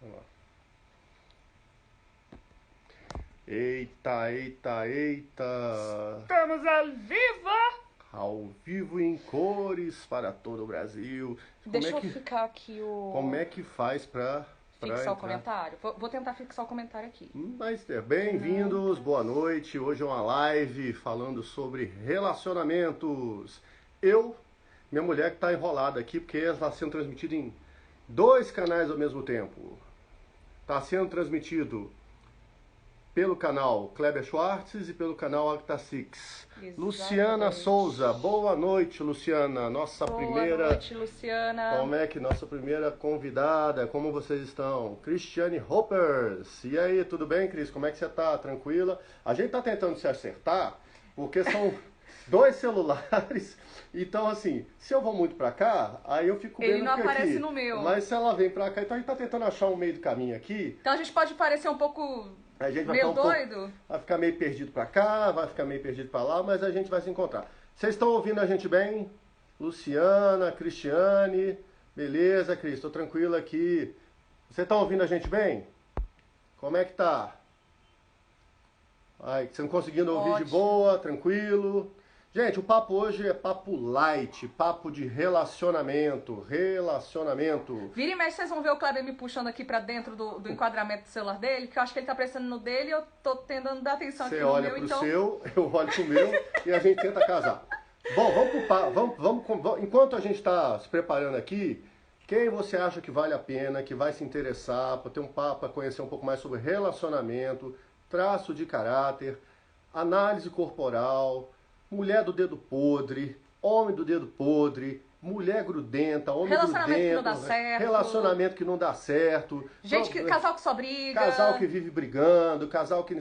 Vamos lá. Eita, eita, eita! Estamos ao vivo! Ao vivo em cores para todo o Brasil. Deixa eu ficar aqui o... Como é que faz pra fixar entrar? o comentário? Vou tentar fixar o comentário aqui. Mas bem-vindos, boa noite. Hoje é uma live falando sobre relacionamentos. Minha mulher que tá enrolada aqui porque ela está sendo transmitida em 2 canais ao mesmo tempo. Está sendo transmitido pelo canal Kleber Schwartz e pelo canal Acta Six. Luciana Souza, boa noite, Luciana. Boa noite, Luciana. Como é que nossa primeira convidada? Como vocês estão? Cristiane Hoppers. E aí, tudo bem, Cris? Como é que você tá? Tranquila? A gente tá tentando se acertar, porque são 2 celulares. Então, assim, se eu vou muito pra cá, aí eu fico vendo Ele não aparece aqui. No meu. Mas se ela vem pra cá, então a gente tá tentando achar um meio do caminho aqui. Então a gente pode parecer um pouco... A gente vai meio ficar doido? Vai ficar meio perdido pra cá, vai ficar meio perdido pra lá, mas a gente vai se encontrar. Vocês estão ouvindo a gente bem? Luciana, Cristiane, beleza, Cris? Tô tranquilo aqui. Vocês estão ouvindo a gente bem? Como é que tá? Ai, você não conseguindo ouvir Ótimo. De boa, tranquilo? Gente, o papo hoje é papo light, papo de relacionamento. Vira e mexe, vocês vão ver o Kleber me puxando aqui pra dentro do enquadramento do celular dele, que eu acho que ele tá prestando no dele e eu tô tentando dar atenção aqui no meu, Você olha pro seu, eu olho pro meu e a gente tenta casar. Bom, vamos enquanto a gente está se preparando aqui, quem você acha que vale a pena, que vai se interessar, para ter um papo, para conhecer um pouco mais sobre relacionamento, traço de caráter, análise corporal, mulher do dedo podre, homem do dedo podre, mulher grudenta, homem relacionamento grudento, que não dá certo. relacionamento que não dá certo, casal que só briga, casal que vive brigando, casal que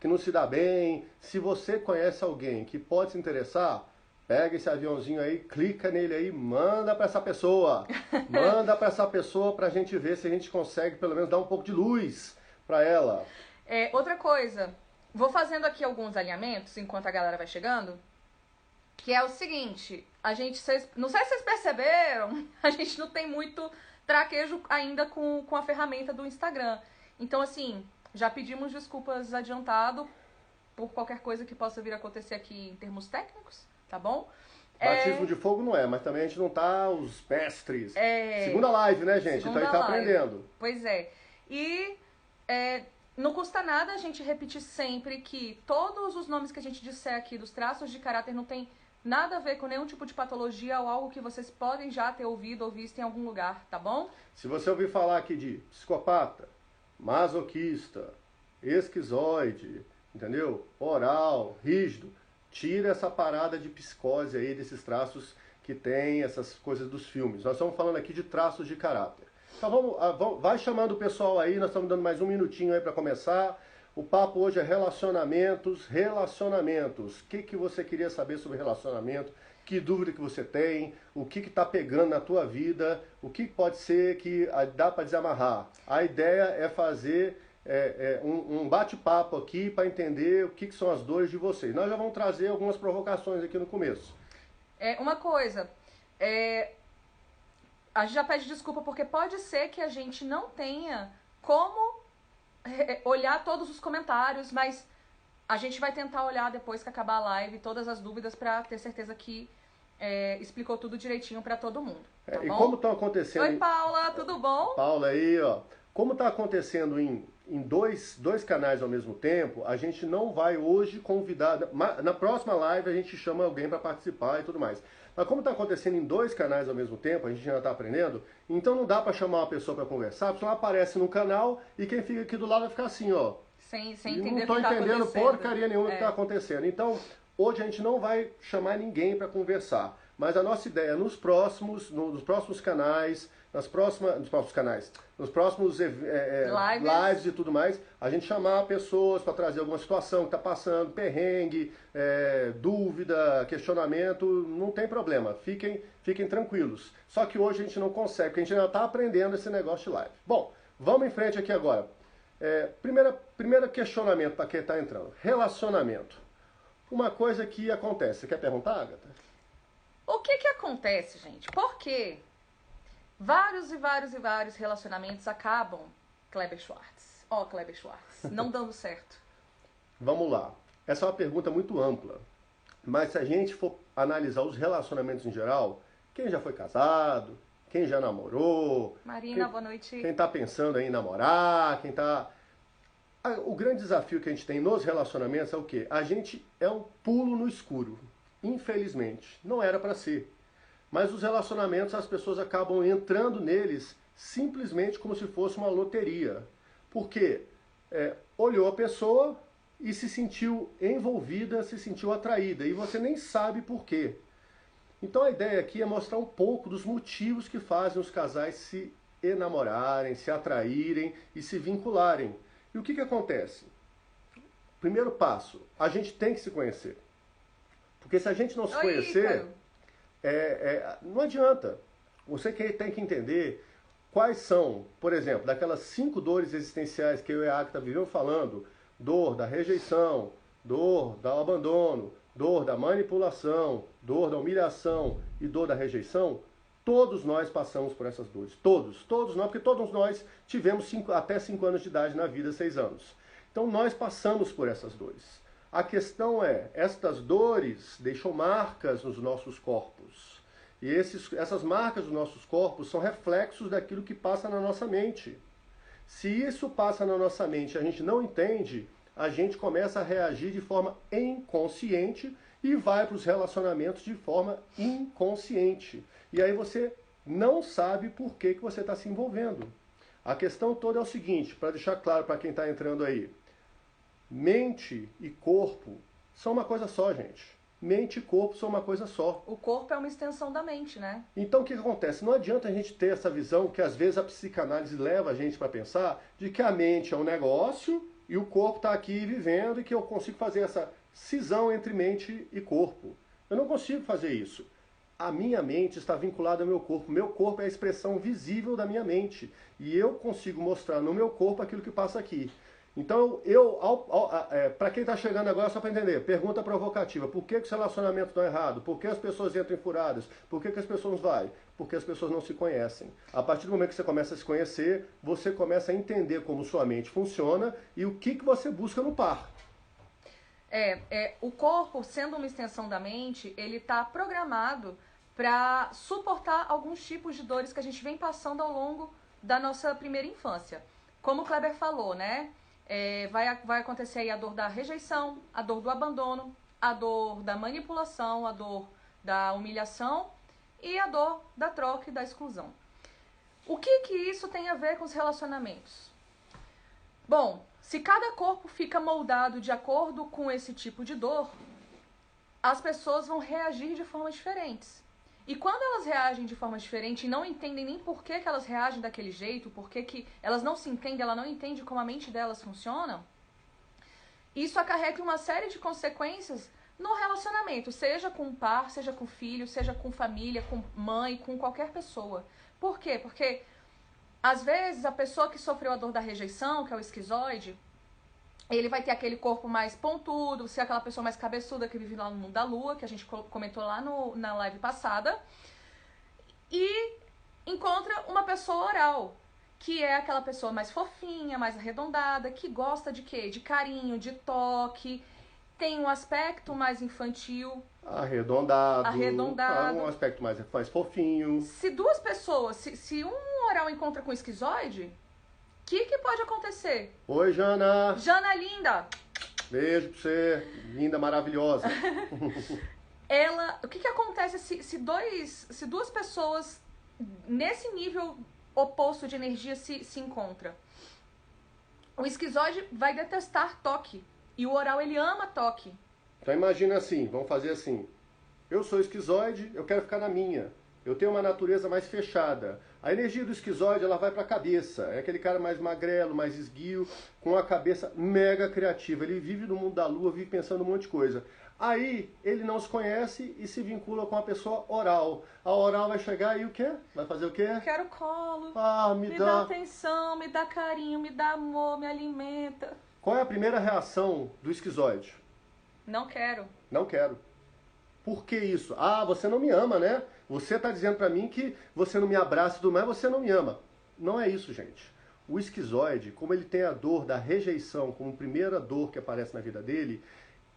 não se dá bem. Se você conhece alguém que pode se interessar, pega esse aviãozinho aí, clica nele aí, manda para essa pessoa. Manda para essa pessoa pra gente ver se a gente consegue pelo menos dar um pouco de luz para ela. Outra coisa, vou fazendo aqui alguns alinhamentos enquanto a galera vai chegando, que é o seguinte, não sei se vocês perceberam, a gente não tem muito traquejo ainda com a ferramenta do Instagram. Então, assim, já pedimos desculpas adiantado por qualquer coisa que possa vir a acontecer aqui em termos técnicos, tá bom? Batismo de fogo não é, mas também a gente não tá os mestres. É... Segunda live, né, gente? Então a gente tá aprendendo. Pois é. E não custa nada a gente repetir sempre que todos os nomes que a gente disser aqui dos traços de caráter não tem nada a ver com nenhum tipo de patologia ou algo que vocês podem já ter ouvido ou visto em algum lugar, tá bom? Se você ouvir falar aqui de psicopata, masoquista, esquizoide, entendeu? Oral, rígido, tira essa parada de psicose aí, desses traços que tem, essas coisas dos filmes. Nós estamos falando aqui de traços de caráter. Então vai chamando o pessoal aí, nós estamos dando mais um minutinho aí para começar. O papo hoje é relacionamentos. O que você queria saber sobre relacionamento? Que dúvida que você tem? O que está pegando na tua vida? O que pode ser que dá para desamarrar? A ideia é fazer um bate-papo aqui para entender o que são as dores de vocês. Nós já vamos trazer algumas provocações aqui no começo. Uma coisa, a gente já pede desculpa porque pode ser que a gente não tenha como olhar todos os comentários, mas a gente vai tentar olhar depois que acabar a live todas as dúvidas para ter certeza que explicou tudo direitinho para todo mundo. Tá bom? E como estão acontecendo... Oi, Paula, tudo bom? Paula aí, ó. Como está acontecendo em 2 canais ao mesmo tempo, a gente não vai hoje convidar... Na próxima live a gente chama alguém para participar e tudo mais. Mas como está acontecendo em 2 canais ao mesmo tempo, a gente ainda está aprendendo, então não dá para chamar uma pessoa para conversar, a pessoa aparece no canal e quem fica aqui do lado vai ficar assim, ó. Sem entender não estou o que tá entendendo acontecendo. porcaria nenhuma do que está acontecendo. Então, hoje a gente não vai chamar ninguém para conversar. Mas a nossa ideia nos próximos canais, nos próximos lives e tudo mais, a gente chamar pessoas para trazer alguma situação que está passando, perrengue, dúvida, questionamento, não tem problema, fiquem tranquilos. Só que hoje a gente não consegue, porque a gente ainda está aprendendo esse negócio de live. Bom, vamos em frente aqui agora. Primeiro questionamento para quem está entrando, relacionamento. Uma coisa que acontece, você quer perguntar, Agatha? O que acontece, gente? Por que vários e vários relacionamentos acabam Kleber Schwartz. Ó, Kleber Schwartz. Não dando certo. Vamos lá. Essa é uma pergunta muito ampla. Mas se a gente for analisar os relacionamentos em geral, quem já foi casado, quem já namorou... Marina, boa noite. Quem está pensando em namorar, quem está... O grande desafio que a gente tem nos relacionamentos é o quê? A gente é um pulo no escuro. Infelizmente. Não era para ser. Mas os relacionamentos, as pessoas acabam entrando neles simplesmente como se fosse uma loteria. Porque olhou a pessoa e se sentiu envolvida, se sentiu atraída. E você nem sabe por quê. Então a ideia aqui é mostrar um pouco dos motivos que fazem os casais se enamorarem, se atraírem e se vincularem. E o que acontece? Primeiro passo, a gente tem que se conhecer. Porque se a gente não se conhecer, não adianta. Você tem que entender quais são, por exemplo, daquelas 5 dores existenciais que eu e a Agatha vivemos falando, dor da rejeição, dor do abandono, dor da manipulação, dor da humilhação e dor da rejeição, todos nós passamos por essas dores. Todos nós, porque todos nós tivemos até 5 anos de idade na vida, 6 anos. Então nós passamos por essas dores. A questão é, estas dores deixam marcas nos nossos corpos. E essas marcas dos nossos corpos são reflexos daquilo que passa na nossa mente. Se isso passa na nossa mente e a gente não entende, a gente começa a reagir de forma inconsciente e vai para os relacionamentos de forma inconsciente. E aí você não sabe por que você está se envolvendo. A questão toda é o seguinte, para deixar claro para quem está entrando aí. Mente e corpo são uma coisa só, gente. Mente e corpo são uma coisa só. O corpo é uma extensão da mente, né? Então o que acontece? Não adianta a gente ter essa visão que às vezes a psicanálise leva a gente para pensar de que a mente é um negócio e o corpo está aqui vivendo e que eu consigo fazer essa cisão entre mente e corpo. Eu não consigo fazer isso. A minha mente está vinculada ao meu corpo. Meu corpo é a expressão visível da minha mente. E eu consigo mostrar no meu corpo aquilo que passa aqui. Então, para quem está chegando agora, só para entender, pergunta provocativa. Por que os relacionamentos estão errados? Por que as pessoas entram em furadas? Por que as pessoas vão? Porque as pessoas não se conhecem. A partir do momento que você começa a se conhecer, você começa a entender como sua mente funciona e o que você busca no par. O corpo, sendo uma extensão da mente, ele está programado para suportar alguns tipos de dores que a gente vem passando ao longo da nossa primeira infância. Como o Kleber falou, né? Vai acontecer aí a dor da rejeição, a dor do abandono, a dor da manipulação, a dor da humilhação e a dor da troca e da exclusão. O que isso tem a ver com os relacionamentos? Bom, se cada corpo fica moldado de acordo com esse tipo de dor, as pessoas vão reagir de formas diferentes. E quando elas reagem de forma diferente e não entendem nem por que elas reagem daquele jeito, por que elas não se entendem, ela não entende como a mente delas funciona, isso acarreta uma série de consequências no relacionamento, seja com um par, seja com filho, seja com família, com mãe, com qualquer pessoa. Por quê? Porque às vezes a pessoa que sofreu a dor da rejeição, que é o esquizoide, ele vai ter aquele corpo mais pontudo, ser aquela pessoa mais cabeçuda que vive lá no mundo da lua, que a gente comentou lá na live passada, e encontra uma pessoa oral, que é aquela pessoa mais fofinha, mais arredondada, que gosta de quê? De carinho, de toque, tem um aspecto mais infantil. Arredondado. Um aspecto mais fofinho. Se duas pessoas, se um oral encontra com esquizoide, o que pode acontecer? Oi, Jana. Jana linda. Beijo pra você. Linda, maravilhosa. O que acontece se duas pessoas nesse nível oposto de energia se encontram? O esquizoide vai detestar toque. E o oral, ele ama toque. Então imagina assim, vamos fazer assim. Eu sou esquizoide, eu quero ficar na minha. Eu tenho uma natureza mais fechada. A energia do esquizoide, ela vai para a cabeça. É aquele cara mais magrelo, mais esguio, com a cabeça mega criativa. Ele vive no mundo da lua, vive pensando um monte de coisa. Aí, ele não se conhece e se vincula com a pessoa oral. A oral vai chegar e o quê? Vai fazer o quê? Quero colo. Me dá atenção, me dá carinho, me dá amor, me alimenta. Qual é a primeira reação do esquizoide? Não quero. Não quero. Por que isso? Você não me ama, né? Você está dizendo para mim que você não me abraça e tudo mais, você não me ama. Não é isso, gente. O esquizoide, como ele tem a dor da rejeição como primeira dor que aparece na vida dele,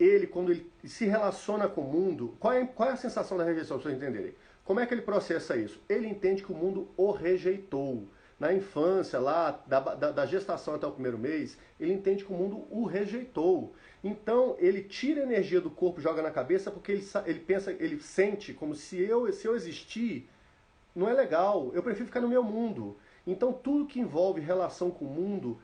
ele, quando ele se relaciona com o mundo, qual é a sensação da rejeição, para vocês entenderem? Como é que ele processa isso? Ele entende que o mundo o rejeitou. Na infância, lá, da gestação até o primeiro mês, ele entende que o mundo o rejeitou. Então, ele tira a energia do corpo, joga na cabeça, porque ele pensa, ele sente como se eu existir, não é legal, eu prefiro ficar no meu mundo. Então, tudo que envolve relação com o mundo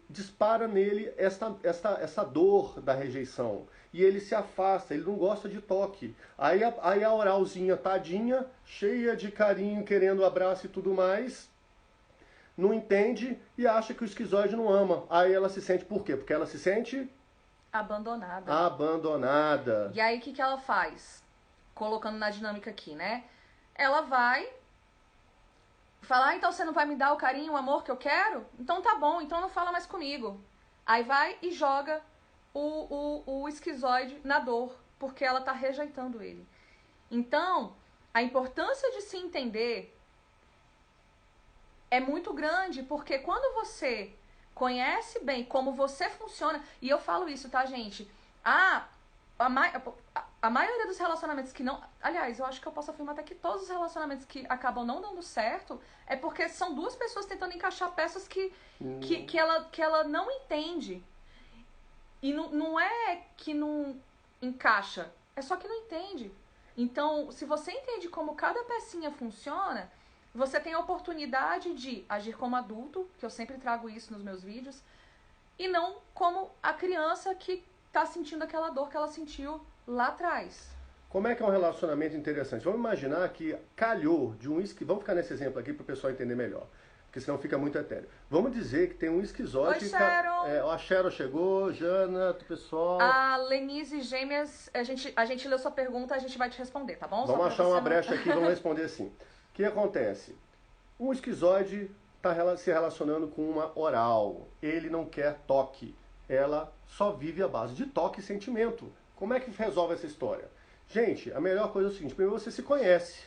dispara nele essa dor da rejeição. E ele se afasta, ele não gosta de toque. Aí a oralzinha tadinha, cheia de carinho, querendo abraço e tudo mais, não entende e acha que o esquizoide não ama. Aí ela se sente por quê? Porque ela se sente abandonada. Abandonada. E aí o que ela faz? Colocando na dinâmica aqui, né? Ela vai falar, então você não vai me dar o carinho, o amor que eu quero? Então tá bom, então não fala mais comigo. Aí vai e joga o esquizoide na dor, porque ela tá rejeitando ele. Então, a importância de se entender é muito grande, porque quando você conhece bem como você funciona, e eu falo isso, tá, gente? A maioria dos relacionamentos que não... Aliás, eu acho que eu posso afirmar até que todos os relacionamentos que acabam não dando certo é porque são duas pessoas tentando encaixar peças que ela não entende. E não é que não encaixa, é só que não entende. Então, se você entende como cada pecinha funciona, você tem a oportunidade de agir como adulto, que eu sempre trago isso nos meus vídeos, e não como a criança que tá sentindo aquela dor que ela sentiu lá atrás. Como é que é um relacionamento interessante? Vamos imaginar que calhou de um esquizoide. Vamos ficar nesse exemplo aqui para o pessoal entender melhor, porque senão fica muito etéreo. Vamos dizer que tem um esquizoide. Oi, Sharon. A Sharon chegou, Jana, o pessoal. A Lenise Gêmeas, a gente leu sua pergunta, a gente vai te responder, tá bom? Vamos achar uma brecha aqui e vamos responder assim. O que acontece? Um esquizoide está se relacionando com uma oral. Ele não quer toque. Ela só vive à base de toque e sentimento. Como é que resolve essa história? Gente, a melhor coisa é o seguinte: primeiro você se conhece.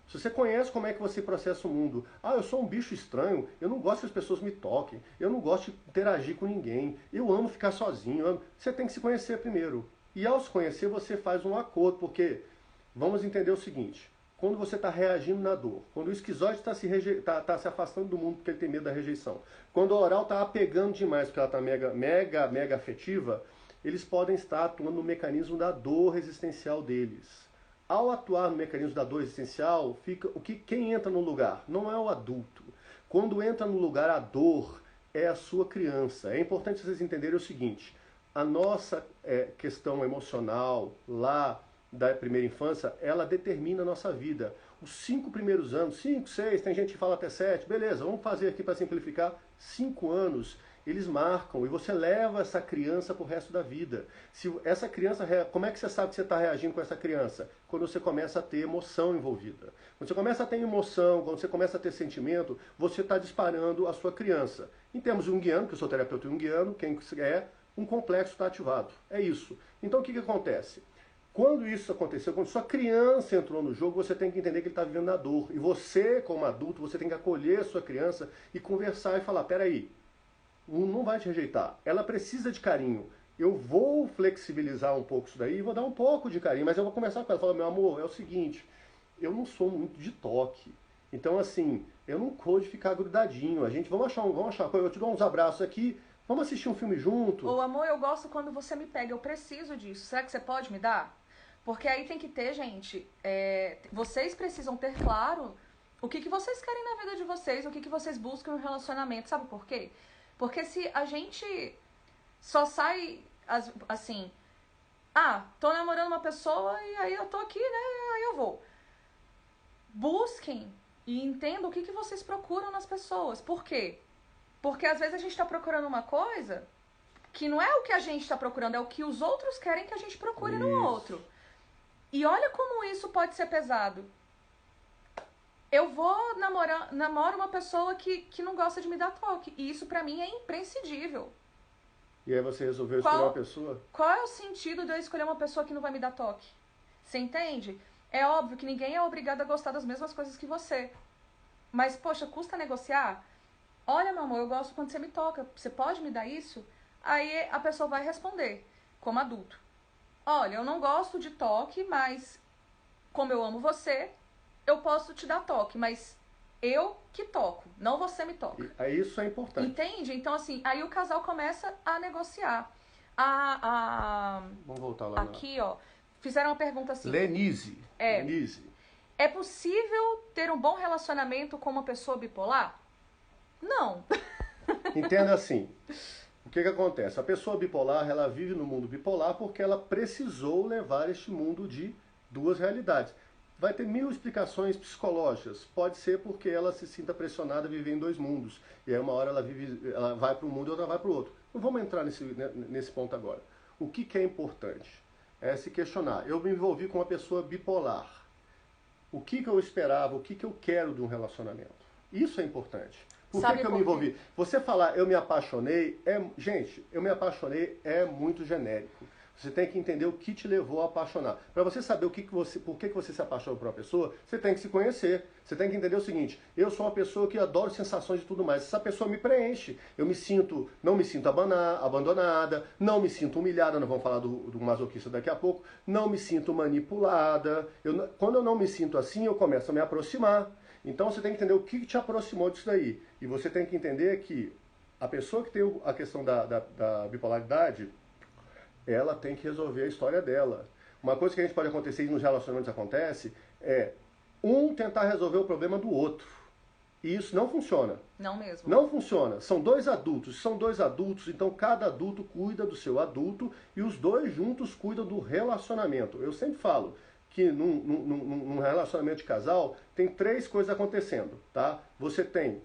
Se você conhece como é que você processa o mundo. Eu sou um bicho estranho, eu não gosto que as pessoas me toquem, eu não gosto de interagir com ninguém, eu amo ficar sozinho. Você tem que se conhecer primeiro. E ao se conhecer, você faz um acordo, porque vamos entender o seguinte: quando você está reagindo na dor, quando o esquizoide está se afastando do mundo porque ele tem medo da rejeição, quando a oral está apegando demais porque ela está mega afetiva, eles podem estar atuando no mecanismo da dor existencial deles. Ao atuar no mecanismo da dor existencial, quem entra no lugar? Não é o adulto. Quando entra no lugar a dor, é a sua criança. É importante vocês entenderem o seguinte: a nossa questão emocional lá da primeira infância, ela determina a nossa vida. Os 5 primeiros anos, 5, 6, tem gente que fala até 7, beleza, vamos fazer aqui para simplificar, 5 anos, eles marcam e você leva essa criança para o resto da vida. Se essa criança, como é que você sabe que você está reagindo com essa criança? Quando você começa a ter emoção envolvida. Quando você começa a ter emoção, quando você começa a ter sentimento, você está disparando a sua criança. Em termos junguiano, que eu sou terapeuta junguiano, quem é, um complexo está ativado. É isso. Então o que acontece? Quando isso aconteceu, quando sua criança entrou no jogo, você tem que entender que ele está vivendo na dor. E você, como adulto, você tem que acolher a sua criança e conversar e falar: peraí, não vai te rejeitar. Ela precisa de carinho. Eu vou flexibilizar um pouco isso daí e vou dar um pouco de carinho, mas eu vou conversar com ela. Falar: meu amor, é o seguinte, eu não sou muito de toque. Então, assim, eu não gosto de ficar grudadinho. Vamos achar eu te dou uns abraços aqui, vamos assistir um filme junto. Ô, amor, eu gosto quando você me pega, eu preciso disso. Será que você pode me dar? Porque aí tem que ter, gente, vocês precisam ter claro o que vocês querem na vida de vocês, o que vocês buscam no relacionamento. Sabe por quê? Porque se a gente só sai assim, tô namorando uma pessoa e aí eu tô aqui, né, aí eu vou. Busquem e entendam o que vocês procuram nas pessoas. Por quê? Porque às vezes a gente tá procurando uma coisa que não é o que a gente tá procurando, é o que os outros querem que a gente procure no outro. E olha como isso pode ser pesado. Eu vou namoro uma pessoa que não gosta de me dar toque. E isso pra mim é imprescindível. E aí você resolveu escolher uma pessoa? Qual é o sentido de eu escolher uma pessoa que não vai me dar toque? Você entende? É óbvio que ninguém é obrigado a gostar das mesmas coisas que você. Mas, poxa, custa negociar? olha, meu amor, eu gosto quando você me toca, você pode me dar isso? Aí a pessoa vai responder, como adulto. Olha, eu não gosto de toque, mas como eu amo você, eu posso te dar toque, mas eu que toco, não você me toca. Isso é importante. Entende? Então, assim, aí o casal começa a negociar. Vamos voltar lá. Aqui, ó, fizeram uma pergunta assim. Lenise. É possível ter um bom relacionamento com uma pessoa bipolar? Não. Entenda assim. O que acontece? A pessoa bipolar, ela vive no mundo bipolar porque ela precisou levar este mundo de duas realidades. Vai ter 1000 explicações psicológicas. Pode ser porque ela se sinta pressionada a viver em dois mundos. E aí uma hora ela vai para um mundo e outra vai para o outro. Não vamos entrar nesse ponto agora. O que é importante? É se questionar. Eu me envolvi com uma pessoa bipolar. O que eu esperava, o que eu quero de um relacionamento? Isso é importante. Por que eu me envolvi? Você falar eu me apaixonei, gente, eu me apaixonei é muito genérico. Você tem que entender o que te levou a apaixonar. Para você saber por que você se apaixonou por uma pessoa, você tem que se conhecer. Você tem que entender o seguinte, eu sou uma pessoa que adoro sensações e tudo mais. Essa pessoa me preenche. Eu não me sinto abandonada, não me sinto humilhada, nós vamos falar do masoquista daqui a pouco, não me sinto manipulada. Quando eu não me sinto assim, eu começo a me aproximar. Então você tem que entender o que te aproximou disso daí. E você tem que entender que a pessoa que tem a questão da bipolaridade, ela tem que resolver a história dela. Uma coisa que a gente pode acontecer e nos relacionamentos acontece é um tentar resolver o problema do outro. E isso não funciona. Não mesmo. Não funciona. São dois adultos, então cada adulto cuida do seu adulto e os dois juntos cuidam do relacionamento. Eu sempre falo que num relacionamento de casal tem 3 coisas acontecendo, tá? Você tem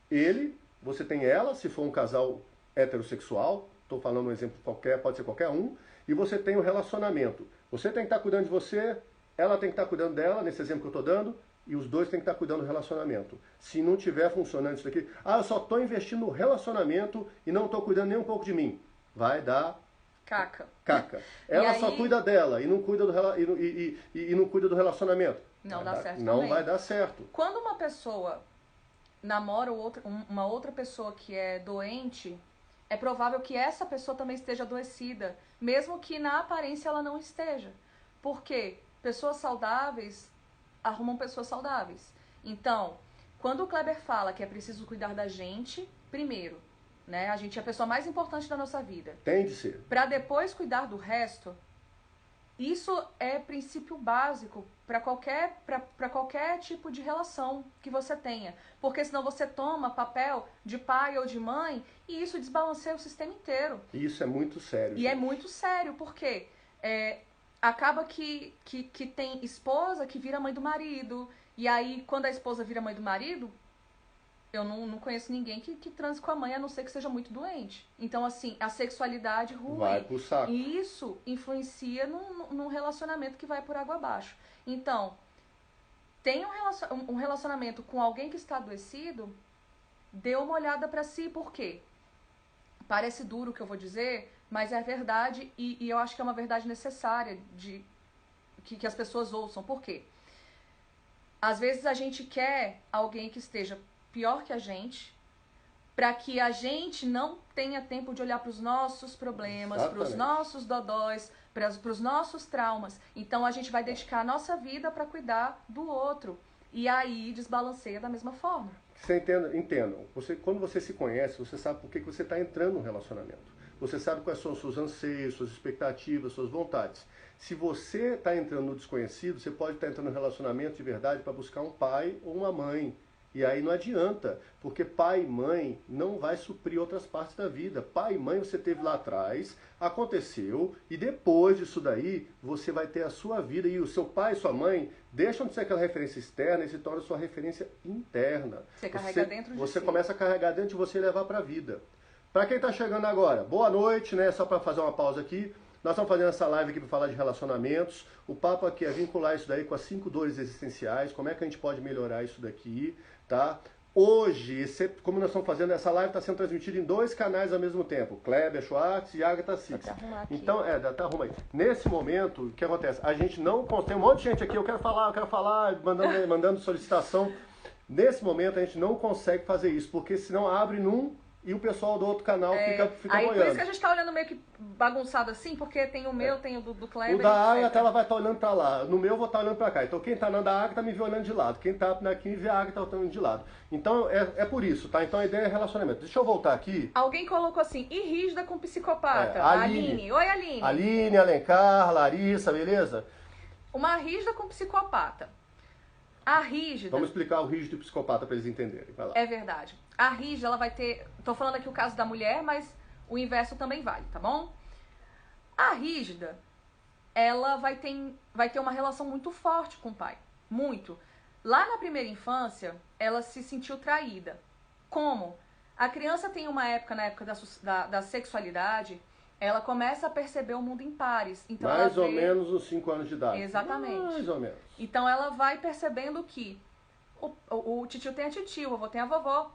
ele, você tem ela, se for um casal heterossexual, estou falando um exemplo qualquer, pode ser qualquer um, e você tem o relacionamento. Você tem que estar cuidando de você, ela tem que estar cuidando dela, nesse exemplo que eu estou dando, e os dois têm que estar cuidando do relacionamento. Se não tiver funcionando isso daqui, eu só estou investindo no relacionamento e não estou cuidando nem um pouco de mim. Vai dar caca. Ela só cuida dela e não cuida do relacionamento. Não dá certo. Não vai dar certo. Quando uma pessoa namora uma outra pessoa que é doente, é provável que essa pessoa também esteja adoecida, mesmo que na aparência ela não esteja. Por quê? Pessoas saudáveis arrumam pessoas saudáveis. Então, quando o Kleber fala que é preciso cuidar da gente, primeiro, né? A gente é a pessoa mais importante da nossa vida. Tem de ser. Para depois cuidar do resto, isso é princípio básico para qualquer tipo de relação que você tenha. Porque senão você toma papel de pai ou de mãe e isso desbalanceia o sistema inteiro. Isso é muito sério. E gente, é muito sério, porque acaba que tem esposa que vira mãe do marido. E aí, quando a esposa vira mãe do marido, eu não conheço ninguém que transe com a mãe, a não ser que seja muito doente. Então, assim, a sexualidade ruim. Vai pro saco. E isso influencia num relacionamento que vai por água abaixo. Então, tem um relacionamento com alguém que está adoecido, dê uma olhada pra si. Por quê? Parece duro o que eu vou dizer, mas é verdade e eu acho que é uma verdade necessária que as pessoas ouçam. Por quê? Às vezes a gente quer alguém que esteja pior que a gente, para que a gente não tenha tempo de olhar para os nossos problemas, para os nossos dodóis, para os nossos traumas. Então a gente vai dedicar a nossa vida para cuidar do outro. E aí desbalanceia da mesma forma. Você entendam. Quando você se conhece, você sabe por que você está entrando no relacionamento. Você sabe quais são os seus anseios, suas expectativas, suas vontades. Se você está entrando no desconhecido, você pode estar entrando no relacionamento de verdade para buscar um pai ou uma mãe. E aí não adianta, porque pai e mãe não vai suprir outras partes da vida. Pai e mãe você teve lá atrás, aconteceu, e depois disso daí, você vai ter a sua vida. E o seu pai e sua mãe deixam de ser aquela referência externa e se torna sua referência interna. Você carrega dentro de Você si. começa a carregar dentro de você e levar para a vida. Para quem está chegando agora, boa noite, né? Só para fazer uma pausa aqui. Nós estamos fazendo essa live aqui para falar de relacionamentos. O papo aqui é vincular isso daí com as 5 dores existenciais, como é que a gente pode melhorar isso daqui, tá? Hoje, como nós estamos fazendo, essa live está sendo transmitida em 2 canais ao mesmo tempo, Kleber Schwartz e Agatha Six. Então, arruma aí. Nesse momento, o que acontece? A gente não tem um monte de gente aqui, eu quero falar, mandando solicitação. Nesse momento a gente não consegue fazer isso, porque senão abre num e o pessoal do outro canal fica aí boiando. por isso que a gente tá olhando meio que bagunçado assim, porque tem o meu, tem o do Kleber. O da etc. Agatha, ela vai estar olhando pra lá. No meu, eu vou estar olhando pra cá. Então, quem tá na da Agatha me vê olhando de lado. Quem tá aqui me vê a Agatha olhando de lado. Então, é por isso, tá? Então, a ideia é relacionamento. Deixa eu voltar aqui. Alguém colocou assim, e rígida com psicopata. Aline. Oi, Aline. Aline, Alencar, Larissa, beleza? Uma rígida com psicopata. A rígida... Vamos explicar o rígido e o psicopata pra eles entenderem. Vai lá. É verdade. A rígida, ela vai ter... Tô falando aqui o caso da mulher, mas o inverso também vale, tá bom? A rígida, ela vai ter uma relação muito forte com o pai. Muito. Lá na primeira infância, ela se sentiu traída. Como? A criança tem uma época, na época da sexualidade, ela começa a perceber o mundo em pares. Então mais ou menos uns 5 anos de idade. Exatamente. Mais ou menos. Então ela vai percebendo que o titio tem a titia, o vovô tem a vovó.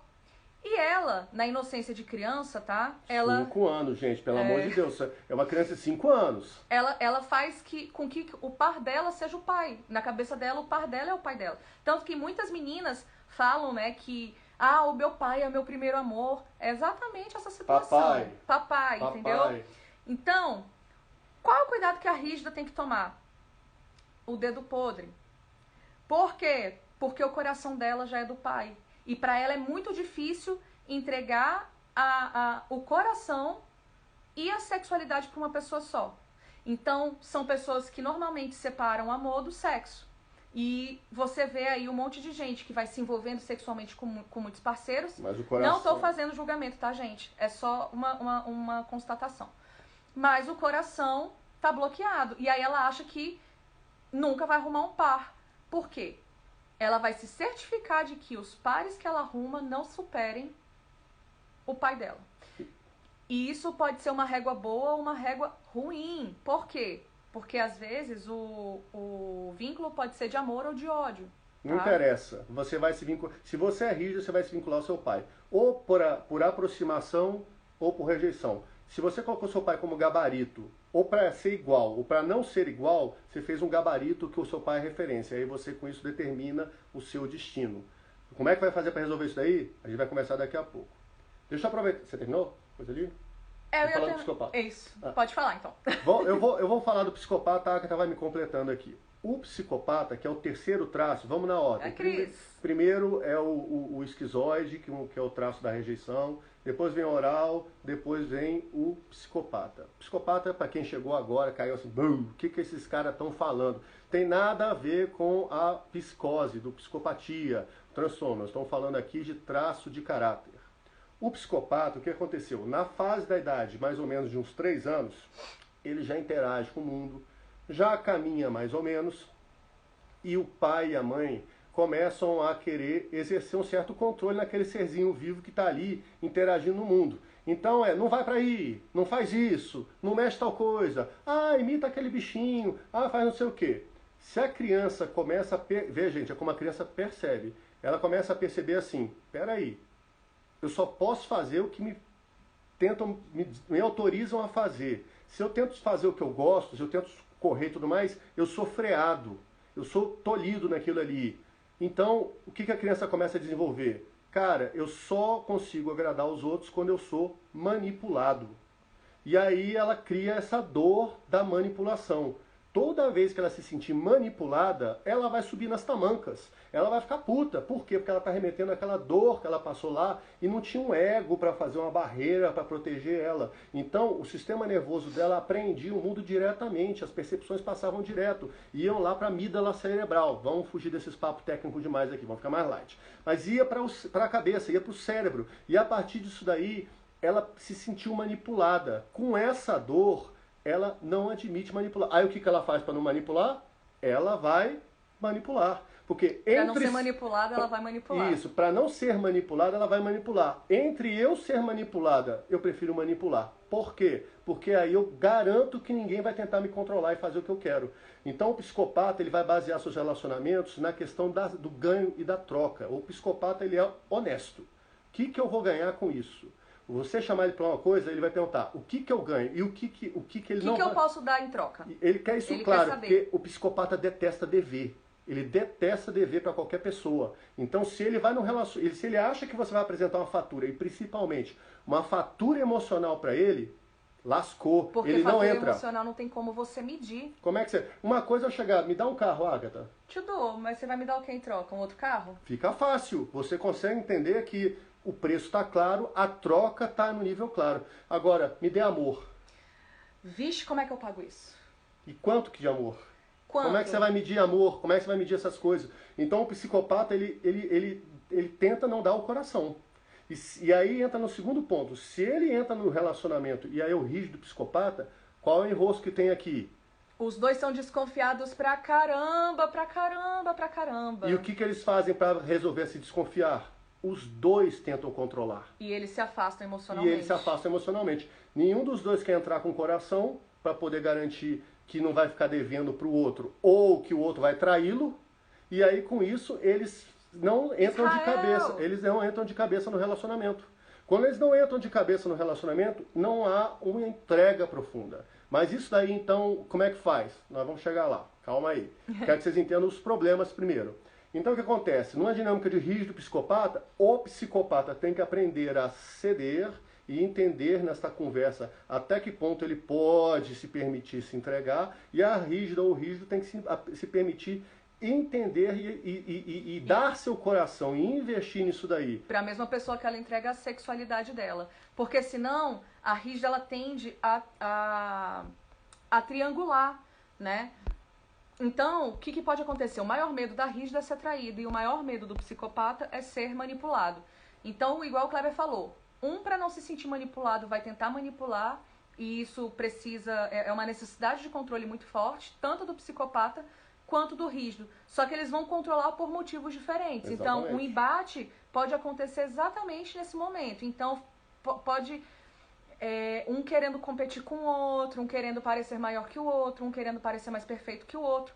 E ela, na inocência de criança, tá? 5 anos, gente, pelo amor de Deus. É uma criança de 5 anos. Ela faz com que o par dela seja o pai. Na cabeça dela, o par dela é o pai dela. Tanto que muitas meninas falam, né, que o meu pai é o meu primeiro amor. É exatamente essa situação. Papai, entendeu? Então, qual é o cuidado que a rígida tem que tomar? O dedo podre. Por quê? Porque o coração dela já é do pai. E para ela é muito difícil entregar o coração e a sexualidade para uma pessoa só. Então, são pessoas que normalmente separam o amor do sexo. E você vê aí um monte de gente que vai se envolvendo sexualmente com muitos parceiros. Mas o coração... Não estou fazendo julgamento, tá, gente? É só uma constatação. Mas o coração tá bloqueado. E aí ela acha que nunca vai arrumar um par. Por quê? Ela vai se certificar de que os pares que ela arruma não superem o pai dela. E isso pode ser uma régua boa ou uma régua ruim. Por quê? Porque às vezes o vínculo pode ser de amor ou de ódio. Não interessa. Você vai se vincular. Se você é rígido, você vai se vincular ao seu pai. Ou por aproximação ou por rejeição. Se você colocou seu pai como gabarito, ou para ser igual, ou para não ser igual, você fez um gabarito que o seu pai é referência. Aí você com isso determina o seu destino. Como é que vai fazer para resolver isso daí? A gente vai começar daqui a pouco. Deixa eu aproveitar. Você terminou? Coisa ali? Eu ia falar do psicopata. Isso. Pode falar, então. Eu vou falar do psicopata, a Agatha vai me completando aqui. O psicopata, que é o terceiro traço, vamos na ordem. Primeiro é o esquizoide, que é o traço da rejeição. Depois vem o oral, depois vem o psicopata. Psicopata, para quem chegou agora, caiu assim, o que esses caras estão falando? Tem nada a ver com a psicose, do psicopatia, transtorno. Nós estamos falando aqui de traço de caráter. O psicopata, o que aconteceu? Na fase da idade, mais ou menos de uns 3 anos, ele já interage com o mundo, já caminha mais ou menos, e o pai e a mãe começam a querer exercer um certo controle naquele serzinho vivo que está ali interagindo no mundo. Então não vai para aí, não faz isso, não mexe tal coisa, imita aquele bichinho, faz não sei o quê. Se a criança começa a ver, gente, é como a criança percebe, ela começa a perceber assim, peraí, eu só posso fazer o que me autorizam a fazer. Se eu tento fazer o que eu gosto, se eu tento correr e tudo mais, eu sou freado, eu sou tolhido naquilo ali. Então, o que a criança começa a desenvolver? Cara, eu só consigo agradar os outros quando eu sou manipulado. E aí ela cria essa dor da manipulação. Toda vez que ela se sentir manipulada, ela vai subir nas tamancas. Ela vai ficar puta. Por quê? Porque ela está remetendo aquela dor que ela passou lá e não tinha um ego para fazer uma barreira para proteger ela. Então, o sistema nervoso dela aprendia o mundo diretamente. As percepções passavam direto. Iam lá para a amígdala cerebral. Vamos fugir desses papos técnicos demais aqui, vamos ficar mais light. Mas ia para a cabeça, ia para o cérebro. E a partir disso daí, ela se sentiu manipulada. Com essa dor, ela não admite manipular. Aí o que ela faz para não manipular? Ela vai manipular. Porque para não ser manipulada, ela vai manipular. Isso, para não ser manipulada, ela vai manipular. Entre eu ser manipulada, eu prefiro manipular. Por quê? Porque aí eu garanto que ninguém vai tentar me controlar e fazer o que eu quero. Então o psicopata ele vai basear seus relacionamentos na questão do ganho e da troca. O psicopata ele é honesto. O que eu vou ganhar com isso? Você chamar ele para uma coisa, ele vai perguntar o que eu ganho e o que ele não vai... O que eu posso dar em troca? Ele quer isso claro, porque o psicopata detesta dever. Ele detesta dever para qualquer pessoa. Então, se ele vai no relacionamento, se ele acha que você vai apresentar uma fatura, e principalmente uma fatura emocional para ele, lascou. Porque ele não fatura entra. emocional não tem como você medir. Como é que você... Uma coisa é eu chegar, me dá um carro, Agatha. Te dou, mas você vai me dar o que em troca? Um outro carro? Fica fácil. Você consegue entender que o preço está claro, a troca está no nível claro. Agora, me dê amor. Vixe, como é que eu pago isso? E quanto que de amor? Quanto? Como é que você vai medir amor? Como é que você vai medir essas coisas? Então o psicopata, ele tenta não dar o coração. E aí entra no segundo ponto. Se ele entra no relacionamento e aí é o rígido psicopata, qual é o enrosco que tem aqui? Os dois são desconfiados pra caramba, pra caramba, pra caramba. E o que eles fazem para resolver se desconfiar? Os dois tentam controlar. E eles se afastam emocionalmente. E eles se afastam emocionalmente. Nenhum dos dois quer entrar com o coração para poder garantir que não vai ficar devendo para o outro ou que o outro vai traí-lo. E aí, com isso, eles não entram de cabeça. Eles não entram de cabeça no relacionamento. Quando eles não entram de cabeça no relacionamento, não há uma entrega profunda. Mas isso daí, então, como é que faz? Nós vamos chegar lá. Calma aí. Quero que vocês entendam os problemas primeiro. Então, o que acontece? Numa dinâmica de rígido psicopata, o psicopata tem que aprender a ceder e entender nesta conversa até que ponto ele pode se permitir se entregar, e a rígida ou o rígido tem que se permitir entender e dar seu coração e investir nisso daí. Para a mesma pessoa que ela entrega a sexualidade dela. Porque senão, a rígida ela tende a triangular, né? Então, o que pode acontecer? O maior medo da rígida é ser traído e o maior medo do psicopata é ser manipulado. Então, igual o Kleber falou, para não se sentir manipulado, vai tentar manipular, e isso é uma necessidade de controle muito forte, tanto do psicopata quanto do rígido. Só que eles vão controlar por motivos diferentes. Exatamente. Então, um embate pode acontecer exatamente nesse momento. Então, pode um querendo competir com o outro, um querendo parecer maior que o outro, um querendo parecer mais perfeito que o outro.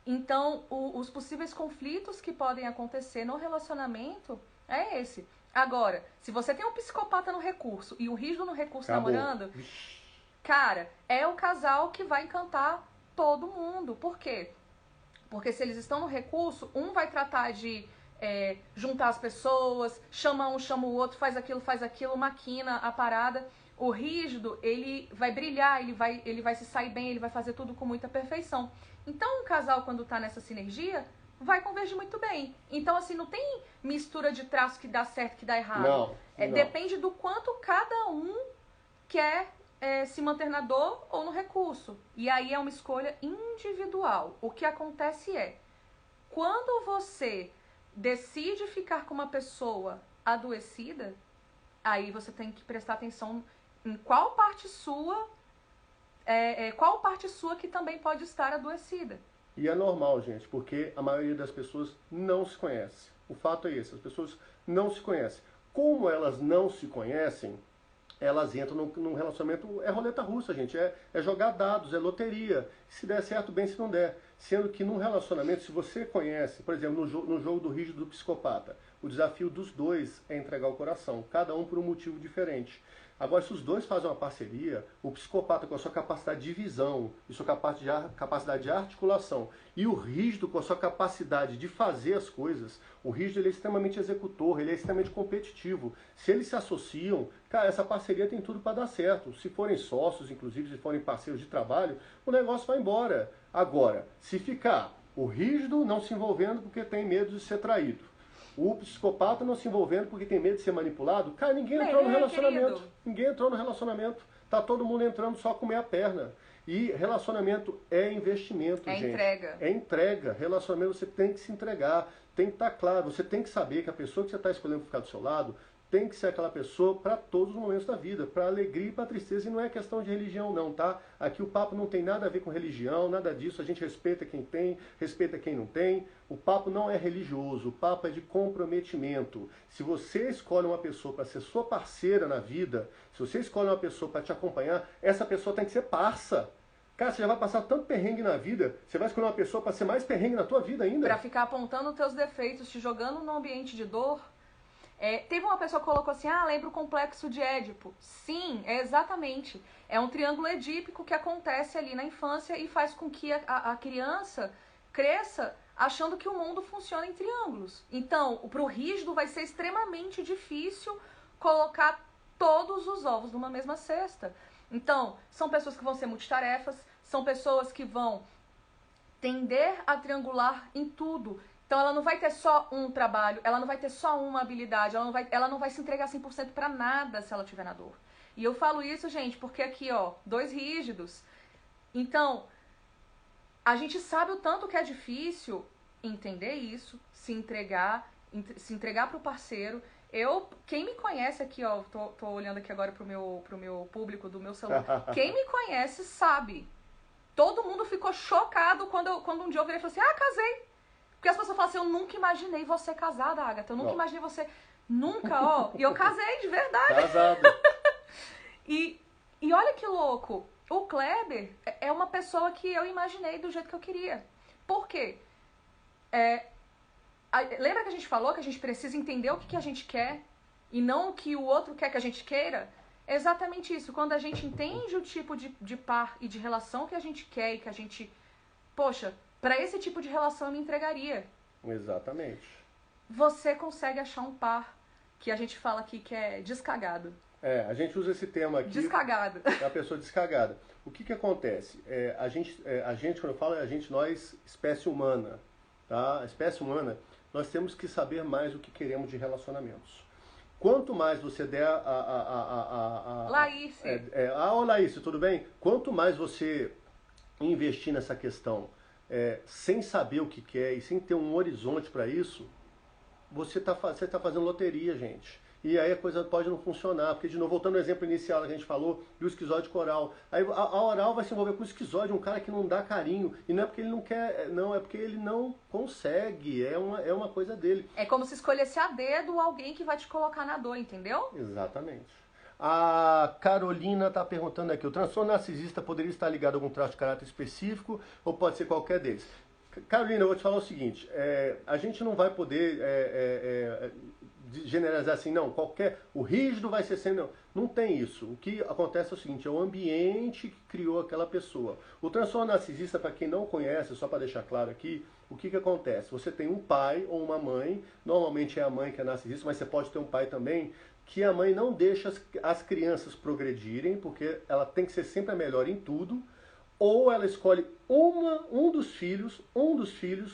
Então, os possíveis conflitos que podem acontecer no relacionamento é esse. Agora, se você tem um psicopata no recurso e um rígido no recurso namorando, cara, é o casal que vai encantar todo mundo. Por quê? Porque se eles estão no recurso, um vai tratar de juntar as pessoas, chama um, chama o outro, faz aquilo, maquina a parada. O rígido, ele vai brilhar, ele vai se sair bem, ele vai fazer tudo com muita perfeição. Então, um casal, quando tá nessa sinergia, vai convergir muito bem. Então, assim, não tem mistura de traço que dá certo, que dá errado. Não. Depende do quanto cada um quer se manter na dor ou no recurso. E aí é uma escolha individual. O que acontece é, quando você decide ficar com uma pessoa adoecida, aí você tem que prestar atenção em qual parte sua que também pode estar adoecida. E é normal, gente, porque a maioria das pessoas não se conhece. O fato é esse, as pessoas não se conhecem. Como elas não se conhecem, elas entram num relacionamento, é roleta russa, gente, é jogar dados, é loteria. Se der certo, bem, se não der. Sendo que num relacionamento, se você conhece, por exemplo, no jogo do rígido do psicopata, o desafio dos dois é entregar o coração, cada um por um motivo diferente. Agora, se os dois fazem uma parceria, o psicopata com a sua capacidade de visão e sua capacidade de articulação, e o rígido com a sua capacidade de fazer as coisas, o rígido ele é extremamente executor, ele é extremamente competitivo. Se eles se associam, cara, essa parceria tem tudo para dar certo. Se forem sócios, inclusive, se forem parceiros de trabalho, o negócio vai embora. Agora, se ficar o rígido não se envolvendo porque tem medo de ser traído, o psicopata não se envolvendo porque tem medo de ser manipulado, cara, ninguém entrou no relacionamento. Querido. Ninguém entrou no relacionamento. Tá todo mundo entrando só com meia perna. E relacionamento é investimento, gente. É entrega. É entrega. Relacionamento você tem que se entregar, tem que estar claro. Você tem que saber que a pessoa que você está escolhendo ficar do seu lado tem que ser aquela pessoa para todos os momentos da vida, para alegria e para tristeza, e não é questão de religião não, tá? Aqui o papo não tem nada a ver com religião, nada disso, a gente respeita quem tem, respeita quem não tem, o papo não é religioso, o papo é de comprometimento. Se você escolhe uma pessoa para ser sua parceira na vida, se você escolhe uma pessoa para te acompanhar, essa pessoa tem que ser parça. Cara, você já vai passar tanto perrengue na vida, você vai escolher uma pessoa para ser mais perrengue na tua vida ainda? Para ficar apontando os teus defeitos, te jogando num ambiente de dor. Teve uma pessoa que colocou assim, lembra o complexo de Édipo. Sim, exatamente. É um triângulo edípico que acontece ali na infância e faz com que a criança cresça achando que o mundo funciona em triângulos. Então, pro rígido vai ser extremamente difícil colocar todos os ovos numa mesma cesta. Então, são pessoas que vão ser multitarefas, são pessoas que vão tender a triangular em tudo. Então, ela não vai ter só um trabalho, ela não vai ter só uma habilidade, ela não vai se entregar 100% para nada se ela tiver na dor. E eu falo isso, gente, porque aqui, ó, 2 rígidos. Então, a gente sabe o tanto que é difícil entender isso, se entregar pro parceiro. Quem me conhece aqui, ó, tô olhando aqui agora pro meu público do meu celular. Quem me conhece sabe. Todo mundo ficou chocado quando um dia eu virei e falei assim, casei. Porque as pessoas falam assim, eu nunca imaginei você casada, Agatha. Eu nunca imaginei você... Nunca, ó. E eu casei, de verdade. Casada. E olha que louco. O Kleber é uma pessoa que eu imaginei do jeito que eu queria. Por quê? Lembra que a gente falou que a gente precisa entender o que a gente quer e não o que o outro quer que a gente queira? É exatamente isso. Quando a gente entende o tipo de par e de relação que a gente quer e que a gente... Poxa, para esse tipo de relação eu me entregaria. Exatamente. Você consegue achar um par que a gente fala aqui que é descagado. A gente usa esse termo aqui... Descagado. É a pessoa descagada. O que acontece? A gente, quando eu falo a gente, nós, espécie humana, tá? A espécie humana, nós temos que saber mais o que queremos de relacionamentos. Quanto mais você der Laís. Laís, tudo bem? Quanto mais você investir nessa questão sem saber o que quer e sem ter um horizonte para isso, você tá fazendo loteria, gente. E aí a coisa pode não funcionar, porque, de novo, voltando ao exemplo inicial que a gente falou, do esquizóide com oral. Aí a oral vai se envolver com o esquizóide, um cara que não dá carinho. E não é porque ele não quer, não, é porque ele não consegue. É uma coisa dele. É como se escolhesse a dedo alguém que vai te colocar na dor, entendeu? Exatamente. A Carolina está perguntando aqui, o transtorno narcisista poderia estar ligado a algum traço de caráter específico ou pode ser qualquer deles? Carolina, eu vou te falar o seguinte, a gente não vai poder generalizar assim, não, o rígido vai ser sempre, não tem isso. O que acontece é o seguinte, é o ambiente que criou aquela pessoa. O transtorno narcisista, para quem não conhece, só para deixar claro aqui, o que acontece? Você tem um pai ou uma mãe, normalmente é a mãe que é narcisista, mas você pode ter um pai também, que a mãe não deixa as crianças progredirem, porque ela tem que ser sempre a melhor em tudo, ou ela escolhe um dos filhos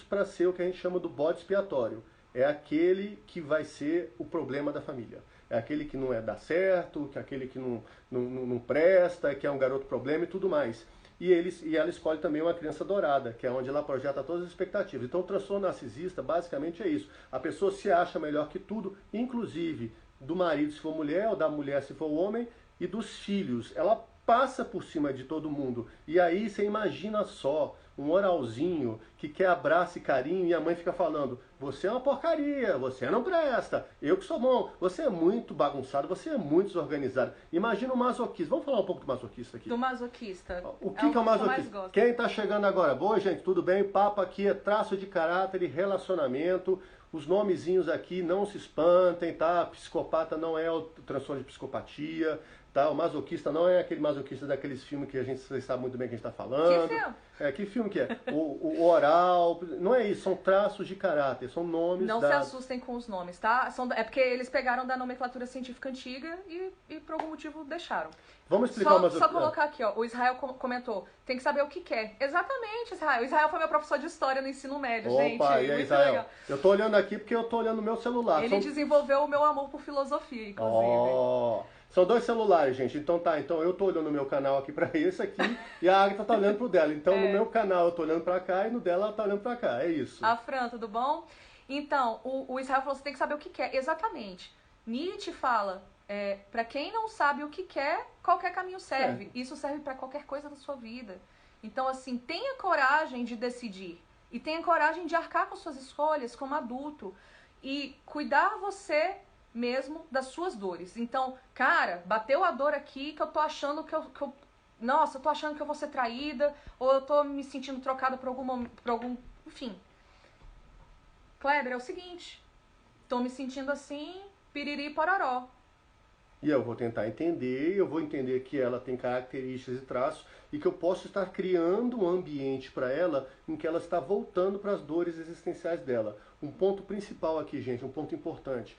para ser o que a gente chama do bode expiatório. É aquele que vai ser o problema da família. É aquele que não dá certo, que é aquele que não presta, que é um garoto problema e tudo mais. E ela escolhe também uma criança dourada, que é onde ela projeta todas as expectativas. Então o transtorno narcisista basicamente é isso. A pessoa se acha melhor que tudo, inclusive do marido se for mulher, ou da mulher se for homem, e dos filhos. Ela passa por cima de todo mundo. E aí você imagina só, um oralzinho que quer abraço e carinho e a mãe fica falando, você é uma porcaria, você não presta, eu que sou bom, você é muito bagunçado, você é muito desorganizado. Imagina o masoquista. Vamos falar um pouco do masoquista aqui. Do masoquista. O que é o masoquista? Quem está chegando agora? Boa, gente, tudo bem? Papo aqui é traço de caráter e relacionamento. Os nomezinhos aqui não se espantem, tá? Psicopata não é o transtorno de psicopatia, tá? O masoquista não é aquele masoquista daqueles filmes que vocês sabem muito bem que a gente está falando. Que filme? Que filme que é? O oral, não é isso, são traços de caráter, são nomes Não se assustem com os nomes, tá? É porque eles pegaram da nomenclatura científica antiga e por algum motivo deixaram. Vamos explicar o masoquista. Só colocar aqui, ó, o Israel comentou, tem que saber o que quer. Exatamente, Israel. O Israel foi meu professor de história no ensino médio, gente. Opa, e aí, muito Israel? legal. Eu tô olhando aqui porque eu tô olhando no meu celular. Ele desenvolveu o meu amor por filosofia, inclusive. São 2 celulares, gente. Então eu tô olhando no meu canal aqui pra esse aqui e a Agatha tá olhando pro dela. Então no meu canal eu tô olhando pra cá e no dela ela tá olhando pra cá. É isso. A Fran, tudo bom? Então, o Israel falou, você tem que saber o que quer. Exatamente. Nietzsche fala, pra quem não sabe o que quer, qualquer caminho serve. Isso serve pra qualquer coisa da sua vida. Então, assim, tenha coragem de decidir. E tenha coragem de arcar com suas escolhas como adulto. E cuidar você mesmo das suas dores. Então, cara, bateu a dor aqui que eu tô achando nossa, eu tô achando que eu vou ser traída, ou eu tô me sentindo trocada por algum, enfim. Kleber, é o seguinte, tô me sentindo assim, piriri pororó. E eu vou tentar entender, eu vou entender que ela tem características e traços e que eu posso estar criando um ambiente para ela em que ela está voltando para as dores existenciais dela. Um ponto principal aqui, gente, um ponto importante.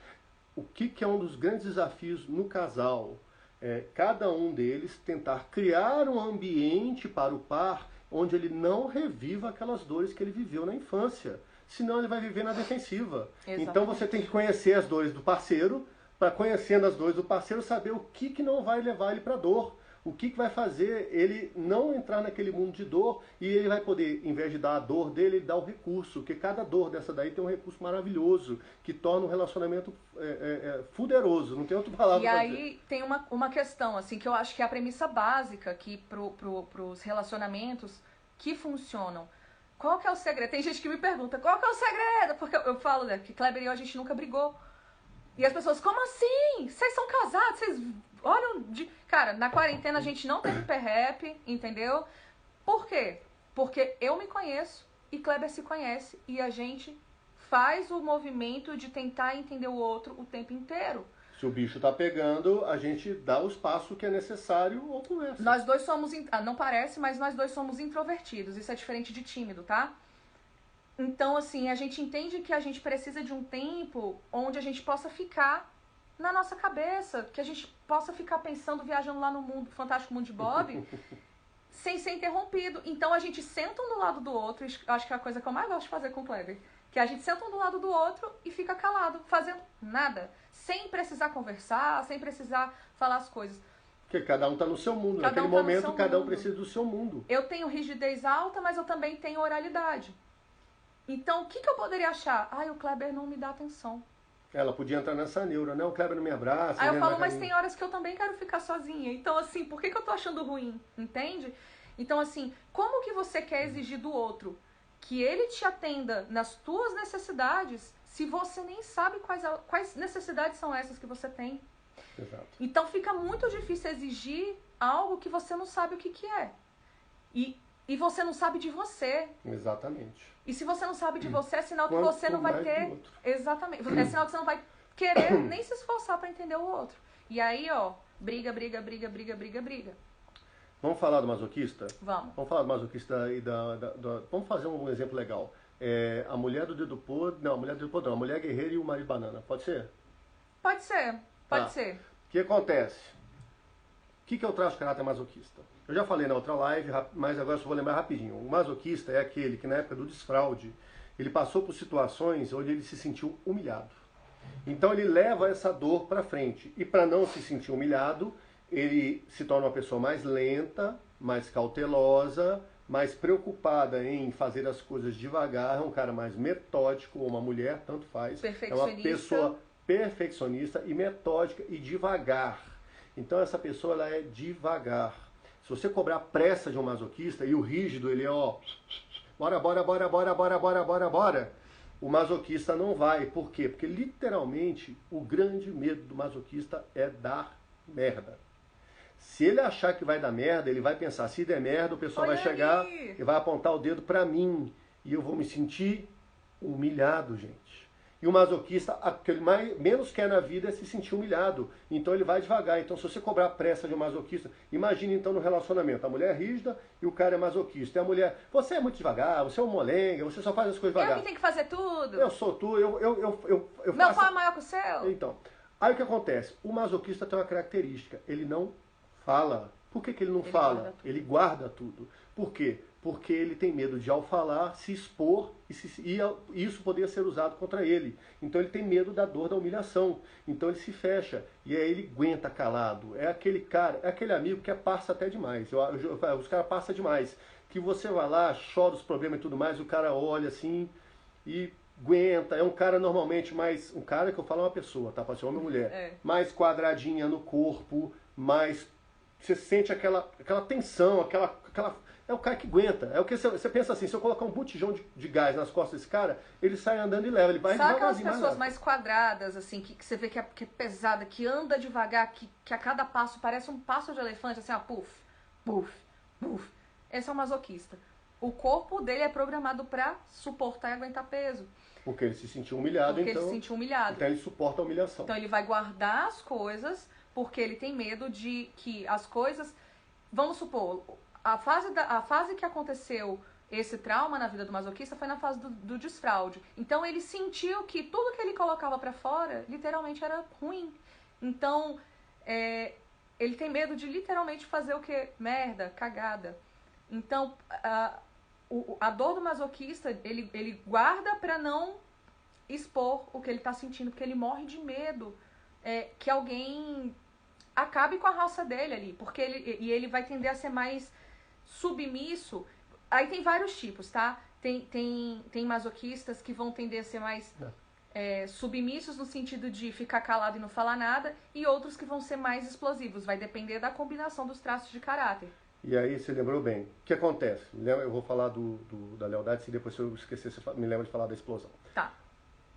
O que é um dos grandes desafios no casal? É cada um deles tentar criar um ambiente para o par onde ele não reviva aquelas dores que ele viveu na infância. Senão ele vai viver na defensiva. Exatamente. Então você tem que conhecer as dores do parceiro, para conhecendo as dores do parceiro, saber o que não vai levar ele para dor. O que vai fazer ele não entrar naquele mundo de dor e ele vai poder, em vez de dar a dor dele, ele dá o recurso. Porque cada dor dessa daí tem um recurso maravilhoso, que torna um relacionamento fuderoso. Não tem outra palavra E pra aí dizer. tem uma questão, assim, que eu acho que é a premissa básica aqui pros relacionamentos que funcionam. Qual que é o segredo? Tem gente que me pergunta, qual que é o segredo? Porque eu falo, né, que Kleber e eu, a gente nunca brigou. E as pessoas, como assim? Vocês são casados, vocês olham de... Cara, na quarentena a gente não teve perrep, entendeu? Por quê? Porque eu me conheço e Kleber se conhece e a gente faz o movimento de tentar entender o outro o tempo inteiro. Se o bicho tá pegando, a gente dá o espaço que é necessário ou conversa. Nós dois somos, não parece, mas nós dois somos introvertidos. Isso é diferente de tímido, tá? Então, assim, a gente entende que a gente precisa de um tempo onde a gente possa ficar na nossa cabeça, que a gente possa ficar pensando, viajando lá no mundo, fantástico mundo de Bob, sem ser interrompido. Então, a gente senta um do lado do outro, acho que é a coisa que eu mais gosto de fazer com o Kleber, que a gente senta um do lado do outro e fica calado, fazendo nada, sem precisar conversar, sem precisar falar as coisas. Porque cada um tá no seu mundo. Naquele momento, cada um precisa do seu mundo. Eu tenho rigidez alta, mas eu também tenho oralidade. Então, o que eu poderia achar? Ai, o Kleber não me dá atenção. Ela podia entrar nessa neura, né? O Kleber não me abraça. Aí eu falo, mas tem horas que eu também quero ficar sozinha. Então, assim, por que eu tô achando ruim? Entende? Então, assim, como que você quer exigir do outro que ele te atenda nas tuas necessidades se você nem sabe quais necessidades são essas que você tem? Exato. Então, fica muito difícil exigir algo que você não sabe o que é. E você não sabe de você. Exatamente. E se você não sabe de você, é sinal que você não vai ter... Exatamente. É sinal que você não vai querer nem se esforçar pra entender o outro. E aí, ó, briga. Vamos falar do masoquista? Vamos. Vamos falar do masoquista e Vamos fazer um exemplo legal. A mulher do dedo podre... Não, a mulher do dedo podre não. A mulher guerreira e o marido banana. Pode ser? Pode ser. Pode ser. O que acontece? O que eu traço de caráter masoquista? Eu já falei na outra live, mas agora só vou lembrar rapidinho. O masoquista é aquele que na época do desfraude, ele passou por situações onde ele se sentiu humilhado. Então ele leva essa dor para frente. E para não se sentir humilhado, ele se torna uma pessoa mais lenta, mais cautelosa, mais preocupada em fazer as coisas devagar, é um cara mais metódico, ou uma mulher, tanto faz. É uma pessoa perfeccionista e metódica e devagar. Então essa pessoa ela é devagar. Se você cobrar pressa de um masoquista e o rígido ele é ó, bora, o masoquista não vai. Por quê? Porque literalmente o grande medo do masoquista é dar merda. Se ele achar que vai dar merda, ele vai pensar, se der merda, o pessoal vai chegar e vai apontar o dedo pra mim e eu vou me sentir humilhado, gente. E o masoquista, o que ele menos quer na vida é se sentir humilhado. Então ele vai devagar. Então se você cobrar pressa de um masoquista, imagine então no relacionamento. A mulher é rígida e o cara é masoquista. E a mulher, você é muito devagar, você é um molenga, você só faz as coisas devagar. Eu que tenho que fazer tudo. Eu sou tu, eu faço... Meu pau é maior que o seu. Então, aí o que acontece? O masoquista tem uma característica, ele não fala. Por que ele não fala? Ele guarda tudo. Por quê? Porque ele tem medo de, ao falar, se expor e isso poderia ser usado contra ele. Então ele tem medo da dor da humilhação. Então ele se fecha e aí ele aguenta calado. É aquele cara, é aquele amigo que passa até demais. Os caras passam demais. Que você vai lá, chora os problemas e tudo mais, o cara olha assim e aguenta. É um cara normalmente mais... Um cara que eu falo é uma pessoa, tá? Pode ser homem ou mulher. Mais quadradinha no corpo, mais... Você sente aquela tensão, aquela... É o cara que aguenta. É o que você pensa assim, se eu colocar um botijão de gás nas costas desse cara, ele sai andando e leva. Ele vai devagarzinho. Sabe aquelas pessoas mais quadradas, assim, que você vê que é pesada, que anda devagar, que a cada passo parece um passo de elefante, assim, ó, puf, puf, puf. Esse é um masoquista. O corpo dele é programado pra suportar e aguentar peso. Porque ele se sentiu humilhado, então... Ele se sentiu humilhado. Então ele suporta a humilhação. Então ele vai guardar as coisas porque ele tem medo de que as coisas... Vamos supor, a fase que aconteceu esse trauma na vida do masoquista foi na fase do desfraude. Então ele sentiu que tudo que ele colocava pra fora, literalmente era ruim. Então, ele tem medo de literalmente fazer o quê? Merda, cagada. Então, a dor do masoquista, ele guarda pra não expor o que ele tá sentindo, porque ele morre de medo que alguém acabe com a raça dele ali, porque ele vai tender a ser mais submisso. Aí tem vários tipos, tá? Tem masoquistas que vão tender a ser mais submissos no sentido de ficar calado e não falar nada, e outros que vão ser mais explosivos. Vai depender da combinação dos traços de caráter. E aí você lembrou bem. O que acontece? Eu vou falar da lealdade, se depois eu esquecer, você me lembra de falar da explosão. Tá.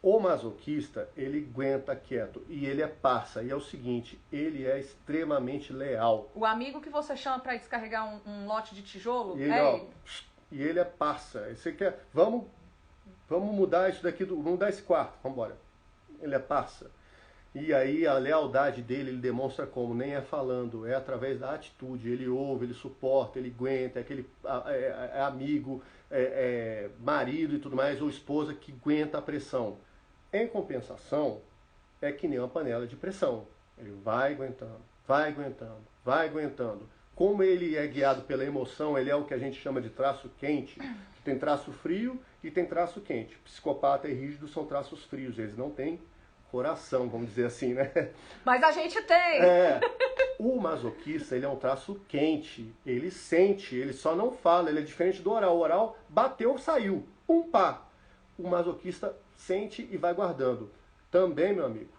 O masoquista, ele aguenta quieto e ele é parça. E é o seguinte, ele é extremamente leal. O amigo que você chama pra descarregar um lote de tijolo, ele. E ele é parça. Você quer, vamos mudar isso daqui, vamos mudar esse quarto, vamos embora. Ele é parça. E aí a lealdade dele, ele demonstra como? Nem é falando, é através da atitude. Ele ouve, ele suporta, ele aguenta, é amigo, marido e tudo mais, ou esposa que aguenta a pressão. Em compensação, é que nem uma panela de pressão. Ele vai aguentando, vai aguentando, vai aguentando. Como ele é guiado pela emoção, ele é o que a gente chama de traço quente. Tem traço frio e tem traço quente. Psicopata e rígido são traços frios, eles não têm coração, vamos dizer assim, né? Mas a gente tem! O masoquista, ele é um traço quente, ele sente, ele só não fala, ele é diferente do oral. O oral bateu, saiu, pá! O masoquista sente e vai guardando. Também, meu amigo,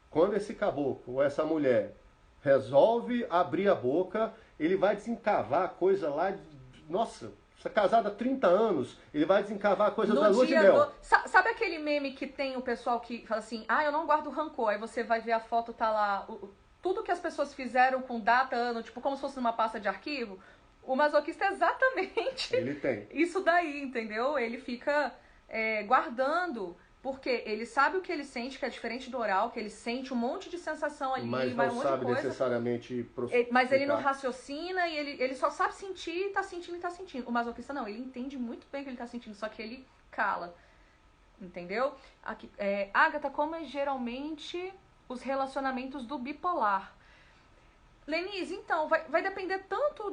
quando esse caboclo ou essa mulher resolve abrir a boca, ele vai desencavar coisa lá, nossa, você é casado há 30 anos, ele vai desencavar coisas da lua de mel. Sabe aquele meme que tem o pessoal que fala assim, eu não guardo rancor, aí você vai ver a foto, tá lá, tudo que as pessoas fizeram com data, ano, tipo como se fosse numa pasta de arquivo? O masoquista é exatamente ele tem isso daí, entendeu? Ele fica guardando, porque ele sabe o que ele sente, que é diferente do oral, que ele sente um monte de sensação ali, mas vai não um monte sabe de coisa. necessariamente Mas ele não raciocina e ele só sabe sentir, tá sentindo e tá sentindo. O masoquista não, ele entende muito bem o que ele tá sentindo, só que ele cala. Entendeu? Aqui, Agatha, como é geralmente os relacionamentos do bipolar? Lenise, então, vai depender tanto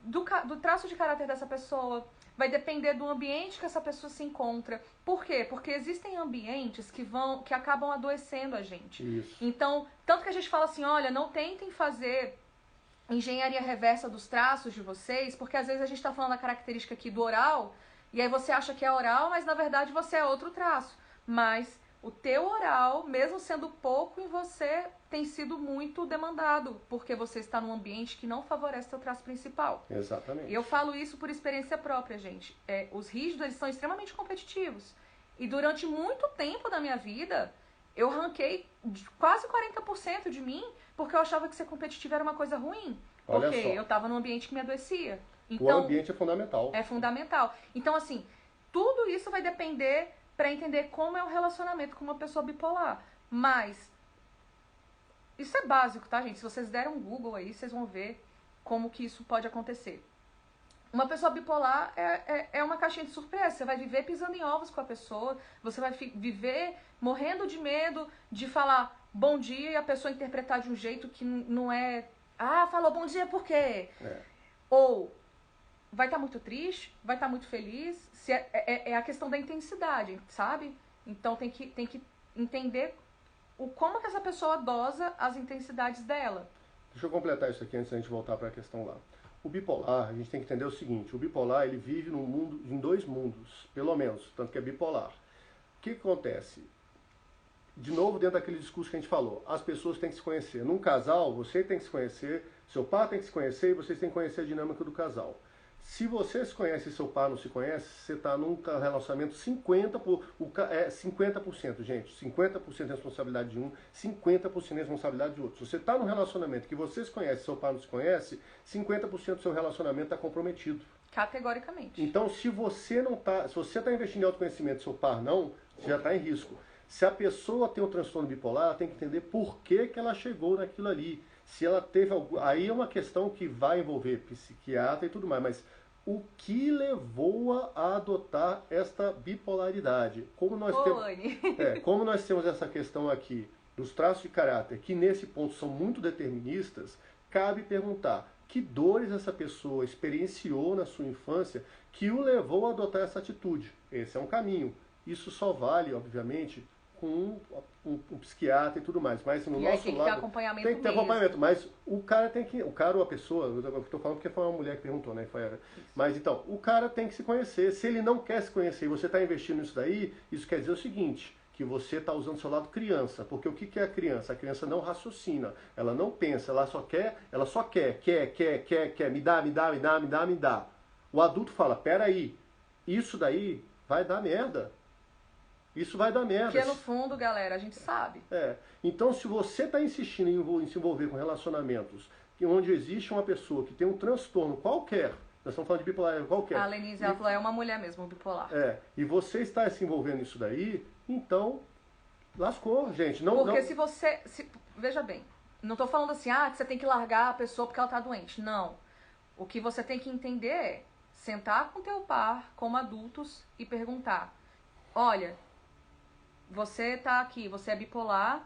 do traço de caráter dessa pessoa, vai depender do ambiente que essa pessoa se encontra. Por quê? Porque existem ambientes que acabam adoecendo a gente. Isso. Então, tanto que a gente fala assim, olha, não tentem fazer engenharia reversa dos traços de vocês, porque às vezes a gente está falando a característica aqui do oral, e aí você acha que é oral, mas na verdade você é outro traço. Mas o teu oral, mesmo sendo pouco em você, tem sido muito demandado, porque você está num ambiente que não favorece o teu traço principal. Exatamente. E eu falo isso por experiência própria, gente. Os rígidos, eles são extremamente competitivos. E durante muito tempo da minha vida, eu ranquei quase 40% de mim, porque eu achava que ser competitivo era uma coisa ruim. Olha porque só. eu estava num ambiente que me adoecia. Então, o ambiente é fundamental. É fundamental. Então, assim, tudo isso vai depender para entender como é o relacionamento com uma pessoa bipolar. Mas isso é básico, tá, gente? Se vocês derem um Google aí, vocês vão ver como que isso pode acontecer. Uma pessoa bipolar é uma caixinha de surpresa. Você vai viver pisando em ovos com a pessoa, você vai viver morrendo de medo de falar bom dia e a pessoa interpretar de um jeito que não é... falou bom dia por quê? Ou vai estar muito triste, vai estar muito feliz. É a questão da intensidade, sabe? Então tem que entender como que essa pessoa dosa as intensidades dela. Deixa eu completar isso aqui antes da gente voltar para a questão lá. O bipolar, a gente tem que entender o seguinte, o bipolar ele vive em dois mundos, pelo menos, tanto que é bipolar. O que acontece? De novo, dentro daquele discurso que a gente falou, as pessoas têm que se conhecer. Num casal, você tem que se conhecer, seu par tem que se conhecer e vocês têm que conhecer a dinâmica do casal. Se você se conhece e seu par não se conhece, você está num relacionamento 50%, gente. 50% de responsabilidade de um, 50% de responsabilidade de outro. Se você está num relacionamento que você se conhece e seu par não se conhece, 50% do seu relacionamento está comprometido. Categoricamente. Então, se você está investindo em autoconhecimento e seu par não, você já está em risco. Se a pessoa tem um transtorno bipolar, ela tem que entender por que ela chegou naquilo ali. Se ela teve algum... Aí é uma questão que vai envolver psiquiatra e tudo mais, mas o que levou-a a adotar esta bipolaridade? Como nós temos essa questão aqui dos traços de caráter, que nesse ponto são muito deterministas, cabe perguntar que dores essa pessoa experienciou na sua infância que o levou a adotar essa atitude. Esse é um caminho. Isso só vale, obviamente, com um psiquiatra e tudo mais. Mas no nosso tem que lado, ter acompanhamento tem que ter mesmo. acompanhamento. Mas o cara tem que... O cara ou a pessoa... Eu estou falando porque foi uma mulher que perguntou, né? Mas então, o cara tem que se conhecer. Se ele não quer se conhecer e você está investindo nisso daí, isso quer dizer o seguinte... que você está usando o seu lado criança. Porque o que é a criança? A criança não raciocina, ela não pensa, ela só quer, quer, me dá. O adulto fala, peraí, isso daí vai dar merda. Isso vai dar merda. Porque no fundo, galera, a gente sabe. Então, se você está insistindo em se envolver com relacionamentos onde existe uma pessoa que tem um transtorno qualquer, nós estamos falando de bipolar qualquer. A Lenise, ela falou, é uma mulher mesmo, bipolar. E você está se envolvendo nisso daí, então, lascou, gente. Porque se você... veja bem, não estou falando assim, que você tem que largar a pessoa porque ela está doente. Não. O que você tem que entender é sentar com teu par, como adultos, e perguntar, olha, você tá aqui, você é bipolar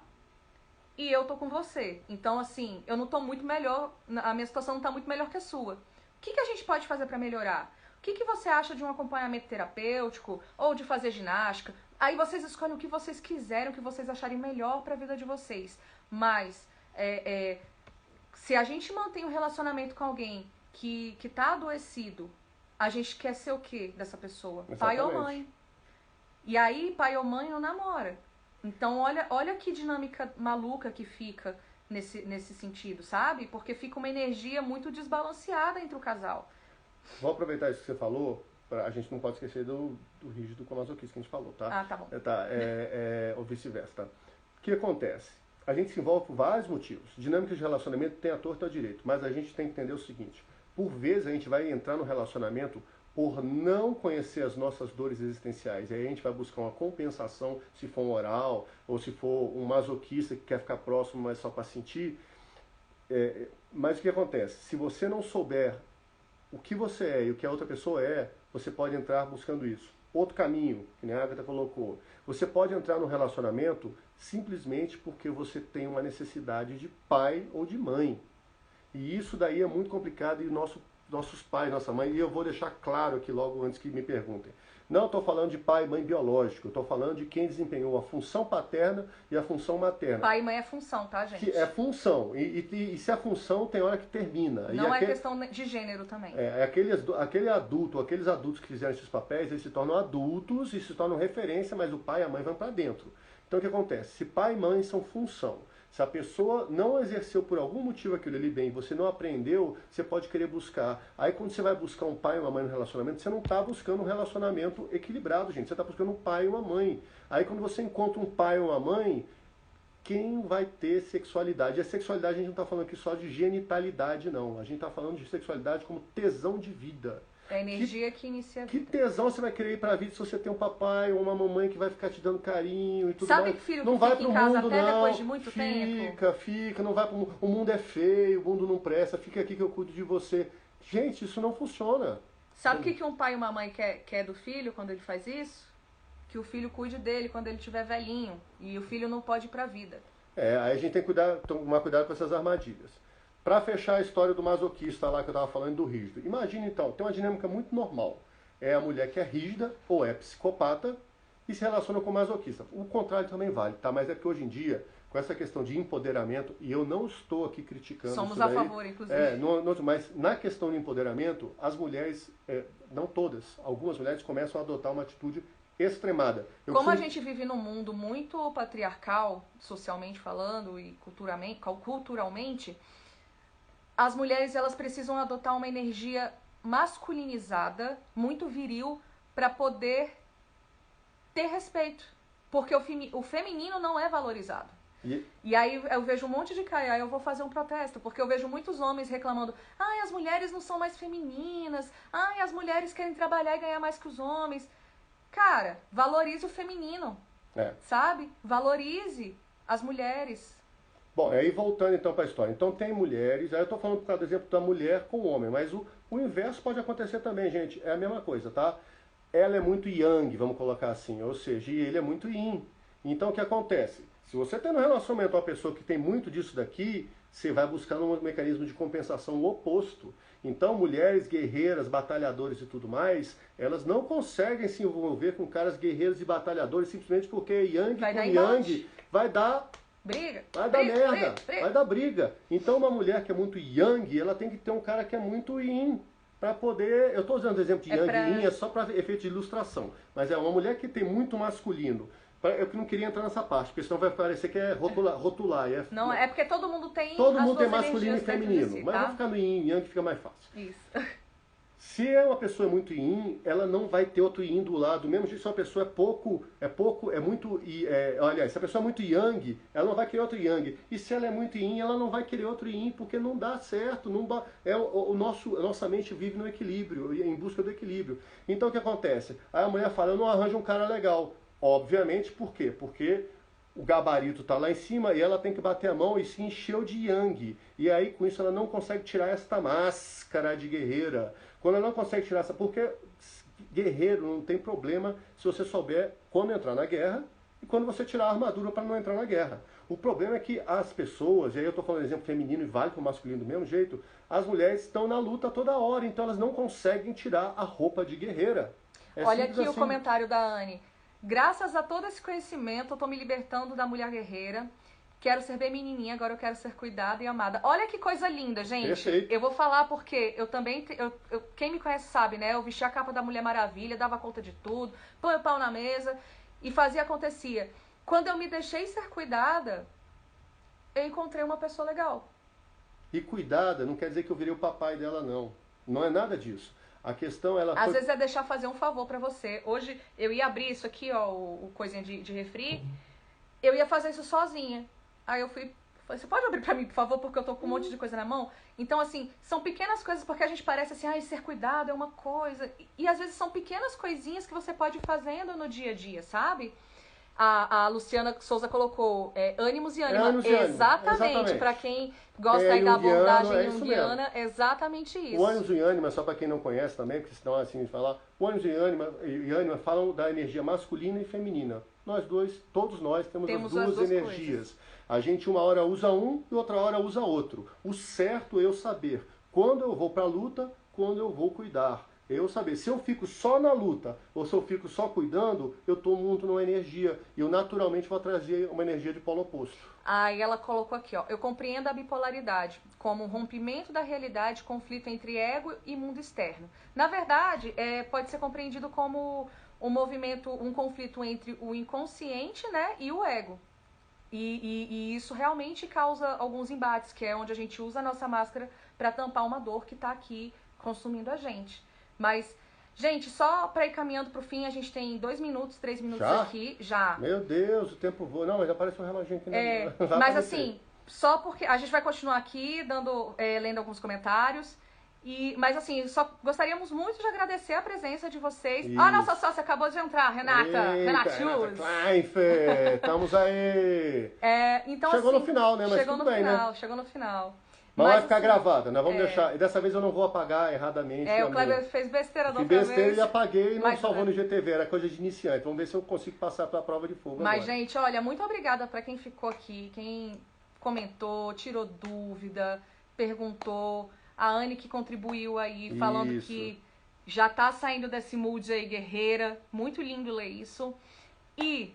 e eu tô com você. Então, assim, eu não tô muito melhor, a minha situação não tá muito melhor que a sua. O que a gente pode fazer para melhorar? O que você acha de um acompanhamento terapêutico ou de fazer ginástica? Aí vocês escolhem o que vocês quiserem, o que vocês acharem melhor para a vida de vocês. Mas, se a gente mantém um relacionamento com alguém que tá adoecido, a gente quer ser o quê dessa pessoa? Exatamente. Pai ou mãe. E aí, pai ou mãe não namora. Então, olha que dinâmica maluca que fica nesse sentido, sabe? Porque fica uma energia muito desbalanceada entre o casal. Vou aproveitar isso que você falou, a gente não pode esquecer do rígido com a masoquista que a gente falou, tá? Tá bom. Ou vice-versa, tá? O que acontece? A gente se envolve por vários motivos. Dinâmica de relacionamento tem a torta e a direito, mas a gente tem que entender o seguinte, por vezes a gente vai entrar no relacionamento por não conhecer as nossas dores existenciais. E aí a gente vai buscar uma compensação, se for um oral, ou se for um masoquista que quer ficar próximo, mas só para sentir. Mas o que acontece? Se você não souber o que você é e o que a outra pessoa é, você pode entrar buscando isso. Outro caminho, que nem a Agatha colocou, você pode entrar no relacionamento simplesmente porque você tem uma necessidade de pai ou de mãe. E isso daí é muito complicado e nossos pais, nossa mãe, e eu vou deixar claro aqui logo antes que me perguntem. Não estou falando de pai e mãe biológico, estou falando de quem desempenhou a função paterna e a função materna. Pai e mãe é função, tá, gente? Que é função, e se a função tem hora que termina. Não é questão de gênero também. Aqueles adultos que fizeram esses papéis, eles se tornam adultos e se tornam referência, mas o pai e a mãe vão para dentro. Então o que acontece? Se pai e mãe são função, se a pessoa não exerceu por algum motivo aquilo ali bem, você não aprendeu, você pode querer buscar. Aí quando você vai buscar um pai e uma mãe no relacionamento, você não está buscando um relacionamento equilibrado, gente. Você está buscando um pai e uma mãe. Aí quando você encontra um pai ou uma mãe, quem vai ter sexualidade? E a sexualidade a gente não está falando aqui só de genitalidade, não. A gente está falando de sexualidade como tesão de vida. É a energia que inicia a vida. Que tesão você vai querer ir pra vida se você tem um papai ou uma mamãe que vai ficar te dando carinho e tudo mais? mais. Sabe que filho não que vai fica pro em casa mundo, até não. depois de muito tempo? Fica, não vai pro mundo. O mundo é feio, o mundo não presta, fica aqui que eu cuido de você. Gente, isso não funciona. Sabe o que um pai e uma mãe quer do filho quando ele faz isso? Que o filho cuide dele quando ele estiver velhinho. E o filho não pode ir pra vida. Aí a gente tem que tomar cuidado com essas armadilhas. Para fechar a história do masoquista lá que eu estava falando do rígido. Imagina então, tem uma dinâmica muito normal. É a mulher que é rígida ou é psicopata e se relaciona com o masoquista. O contrário também vale, tá? Mas é que hoje em dia, com essa questão de empoderamento, e eu não estou aqui criticando Somos isso a daí, favor, inclusive. mas na questão do empoderamento, as mulheres, não todas, algumas mulheres começam a adotar uma atitude extremada. A gente vive num mundo muito patriarcal, socialmente falando e culturalmente, as mulheres elas precisam adotar uma energia masculinizada, muito viril, para poder ter respeito. Porque o feminino não é valorizado. E aí eu vejo um monte de cara, aí eu vou fazer um protesto, porque eu vejo muitos homens reclamando, as mulheres não são mais femininas, as mulheres querem trabalhar e ganhar mais que os homens. Cara, valorize o feminino. sabe? Valorize as mulheres. Bom, aí voltando então para a história. Então tem mulheres, aí eu estou falando por causa do exemplo da mulher com o homem, mas o inverso pode acontecer também, gente. É a mesma coisa, tá? Ela é muito yang, vamos colocar assim, ou seja, e ele é muito yin. Então o que acontece? Se você tem um relacionamento com uma pessoa que tem muito disso daqui, você vai buscando um mecanismo de compensação oposto. Então mulheres guerreiras, batalhadoras e tudo mais, elas não conseguem se envolver com caras guerreiros e batalhadores simplesmente porque yang com yang vai dar... Briga. Vai dar merda, vai dar briga. Então uma mulher que é muito yang, ela tem que ter um cara que é muito yin. Para poder... Eu estou usando o exemplo de yang e yin, é só para efeito de ilustração. Mas é uma mulher que tem muito masculino. Eu não queria entrar nessa parte, porque senão vai parecer que é rotular. Não, é porque todo mundo tem masculino e feminino. Si, mas tá? vou ficar no yin e yang que fica mais fácil. Isso. Se é uma pessoa muito yin, ela não vai ter outro yin do lado. Do mesmo jeito, se uma pessoa aliás, se a pessoa é muito yang, ela não vai querer outro yang. E se ela é muito yin, ela não vai querer outro yin, porque não dá certo. A nossa mente vive no equilíbrio, em busca do equilíbrio. Então o que acontece? Aí a mulher fala, eu não arranjo um cara legal. Obviamente, por quê? Porque o gabarito está lá em cima e ela tem que bater a mão e se encheu de yang. E aí, com isso, ela não consegue tirar esta máscara de guerreira. Quando ela não consegue tirar essa... Porque guerreiro não tem problema se você souber quando entrar na guerra e quando você tirar a armadura para não entrar na guerra. O problema é que as pessoas, e aí eu estou falando exemplo feminino e vale para o masculino do mesmo jeito, as mulheres estão na luta toda hora, então elas não conseguem tirar a roupa de guerreira. Olha aqui o comentário da Anne. Graças a todo esse conhecimento, eu tô me libertando da mulher guerreira. Quero ser bem menininha, agora eu quero ser cuidada e amada. Olha que coisa linda, gente. Perfeito. Eu vou falar porque eu também... quem me conhece sabe, né? Eu vestia a capa da Mulher Maravilha, dava conta de tudo, põe o pau na mesa e fazia, acontecia. Quando eu me deixei ser cuidada, eu encontrei uma pessoa legal. E cuidada não quer dizer que eu virei o papai dela, não. Não é nada disso. A questão, Às vezes é deixar fazer um favor pra você. Hoje eu ia abrir isso aqui, ó, o coisinha de refri. Eu ia fazer isso sozinha. Aí eu falei, você pode abrir pra mim, por favor, porque eu tô com um monte de coisa na mão? Então, assim, são pequenas coisas, porque a gente parece assim, ser cuidado é uma coisa. E às vezes são pequenas coisinhas que você pode ir fazendo no dia a dia, sabe? A Luciana Souza colocou ânimos e ânima. Exatamente. Para quem gosta aí da abordagem junguiana, exatamente isso. O ânimos e ânima, só para quem não conhece também, porque senão assim de falar, o ânimos e ânima falam da energia masculina e feminina. Nós dois, todos nós temos as duas energias. Coisas. A gente uma hora usa um e outra hora usa outro. O certo é eu saber quando eu vou para a luta, quando eu vou cuidar. Eu saber, se eu fico só na luta ou se eu fico só cuidando, eu estou muito numa energia. E eu naturalmente vou trazer uma energia de polo oposto. Aí ela colocou aqui, ó. Eu compreendo a bipolaridade como um rompimento da realidade, conflito entre ego e mundo externo. Na verdade, pode ser compreendido como um movimento, um conflito entre o inconsciente, né, e o ego. E isso realmente causa alguns embates, que é onde a gente usa a nossa máscara para tampar uma dor que está aqui consumindo a gente. Mas, gente, só para ir caminhando pro fim, a gente tem 2 minutos, 3 minutos já? Aqui, já. Meu Deus, o tempo voa. Não, mas já apareceu um reloginho aqui. Mas assim, só porque a gente vai continuar aqui, lendo alguns comentários. Mas assim, só gostaríamos muito de agradecer a presença de vocês. Isso. A nossa sócia acabou de entrar, Renata. Renata Kleinfer, estamos aí. Então, chegou assim, no final, né? Mas chegou tudo no bem, final, né? chegou no final. Mas vai ficar gravada, né? Vamos deixar. E dessa vez eu não vou apagar erradamente. O Kleber fez besteira da outra vez. Fiz besteira e apaguei e não salvou no GTV. Era coisa de iniciante. Vamos ver se eu consigo passar para a prova de fogo. Mas, agora. Gente, olha, muito obrigada para quem ficou aqui, quem comentou, tirou dúvida, perguntou. A Anne que contribuiu aí, falando que já tá saindo desse mood aí, guerreira. Muito lindo ler isso. E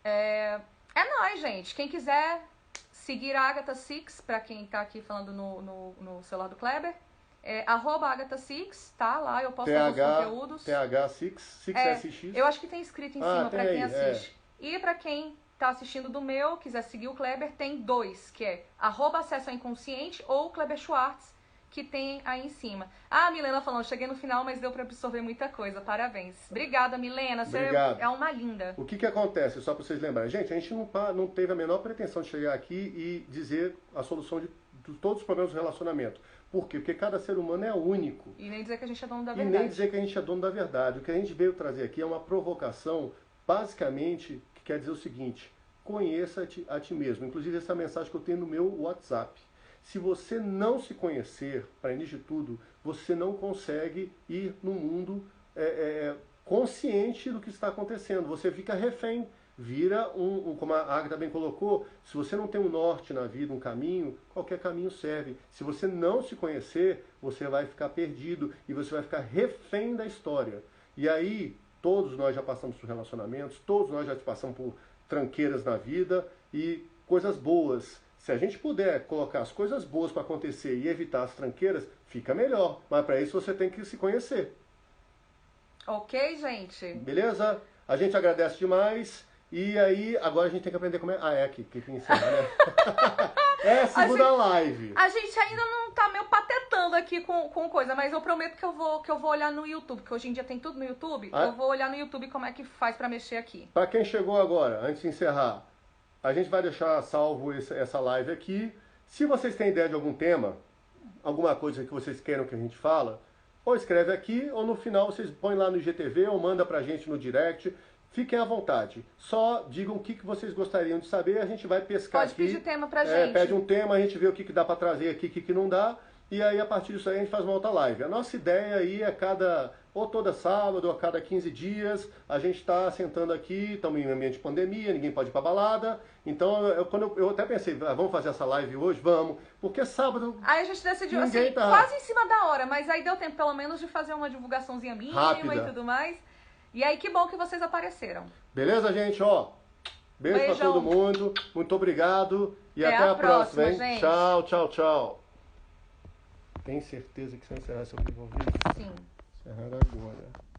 é nóis, gente. Quem quiser seguir a Agatha Six, pra quem tá aqui falando no celular do Kleber, @Agatha Six, tá? Lá eu posto alguns conteúdos. TH6SX. Eu acho que tem escrito em cima pra quem assiste. E pra quem tá assistindo do meu, quiser seguir o Kleber, tem 2, que é @Acesso ao Inconsciente ou Kleber Schwartz, que tem aí em cima. A Milena falando, cheguei no final, mas deu pra absorver muita coisa. Parabéns. Obrigada, Milena. Você é uma linda. O que acontece, só pra vocês lembrarem? Gente, a gente não teve a menor pretensão de chegar aqui e dizer a solução de todos os problemas do relacionamento. Por quê? Porque cada ser humano é único. E nem dizer que a gente é dono da verdade. E nem dizer que a gente é dono da verdade. O que a gente veio trazer aqui é uma provocação, basicamente, quer dizer o seguinte: conheça-te a ti mesmo. Inclusive, essa mensagem que eu tenho no meu WhatsApp. Se você não se conhecer, para início de tudo, você não consegue ir no mundo consciente do que está acontecendo. Você fica refém. Vira como a Agatha bem colocou, se você não tem um norte na vida, um caminho, qualquer caminho serve. Se você não se conhecer, você vai ficar perdido e você vai ficar refém da história. E aí, todos nós já passamos por relacionamentos, todos nós já passamos por tranqueiras na vida e coisas boas. Se a gente puder colocar as coisas boas para acontecer e evitar as tranqueiras, fica melhor. Mas para isso você tem que se conhecer. Ok, gente? Beleza? A gente agradece demais. E aí, agora a gente tem que aprender como é... aqui que encerra, né? É a segunda live. A gente ainda não tá meio patetando aqui com coisa, mas eu prometo que eu vou olhar no YouTube, porque hoje em dia tem tudo no YouTube. Eu vou olhar no YouTube como é que faz pra mexer aqui. Pra quem chegou agora, antes de encerrar, a gente vai deixar salvo essa live aqui. Se vocês têm ideia de algum tema, alguma coisa que vocês queiram que a gente fala, ou escreve aqui, ou no final vocês põem lá no IGTV, ou manda pra gente no direct. Fiquem à vontade. Só digam o que vocês gostariam de saber, a gente vai pescar aqui. Pode pedir tema pra gente. Pede um tema, a gente vê o que dá pra trazer aqui, o que não dá. E aí, a partir disso aí, a gente faz uma outra live. A nossa ideia aí é ou toda sábado, ou a cada 15 dias, a gente está sentando aqui, estamos em ambiente de pandemia, ninguém pode ir pra balada. Então, eu até pensei, vamos fazer essa live hoje? Vamos. Porque sábado... Aí a gente decidiu, assim, quase em cima da hora, mas aí deu tempo, pelo menos, de fazer uma divulgaçãozinha mínima rápida. E tudo mais. E aí, que bom que vocês apareceram. Beleza, gente? Beijo pra todo mundo. Muito obrigado. E até a próxima, hein? Gente. Tchau, tchau, tchau. Tem certeza que você vai encerrar seu vídeo ao vivo? Sim. Encerrar agora.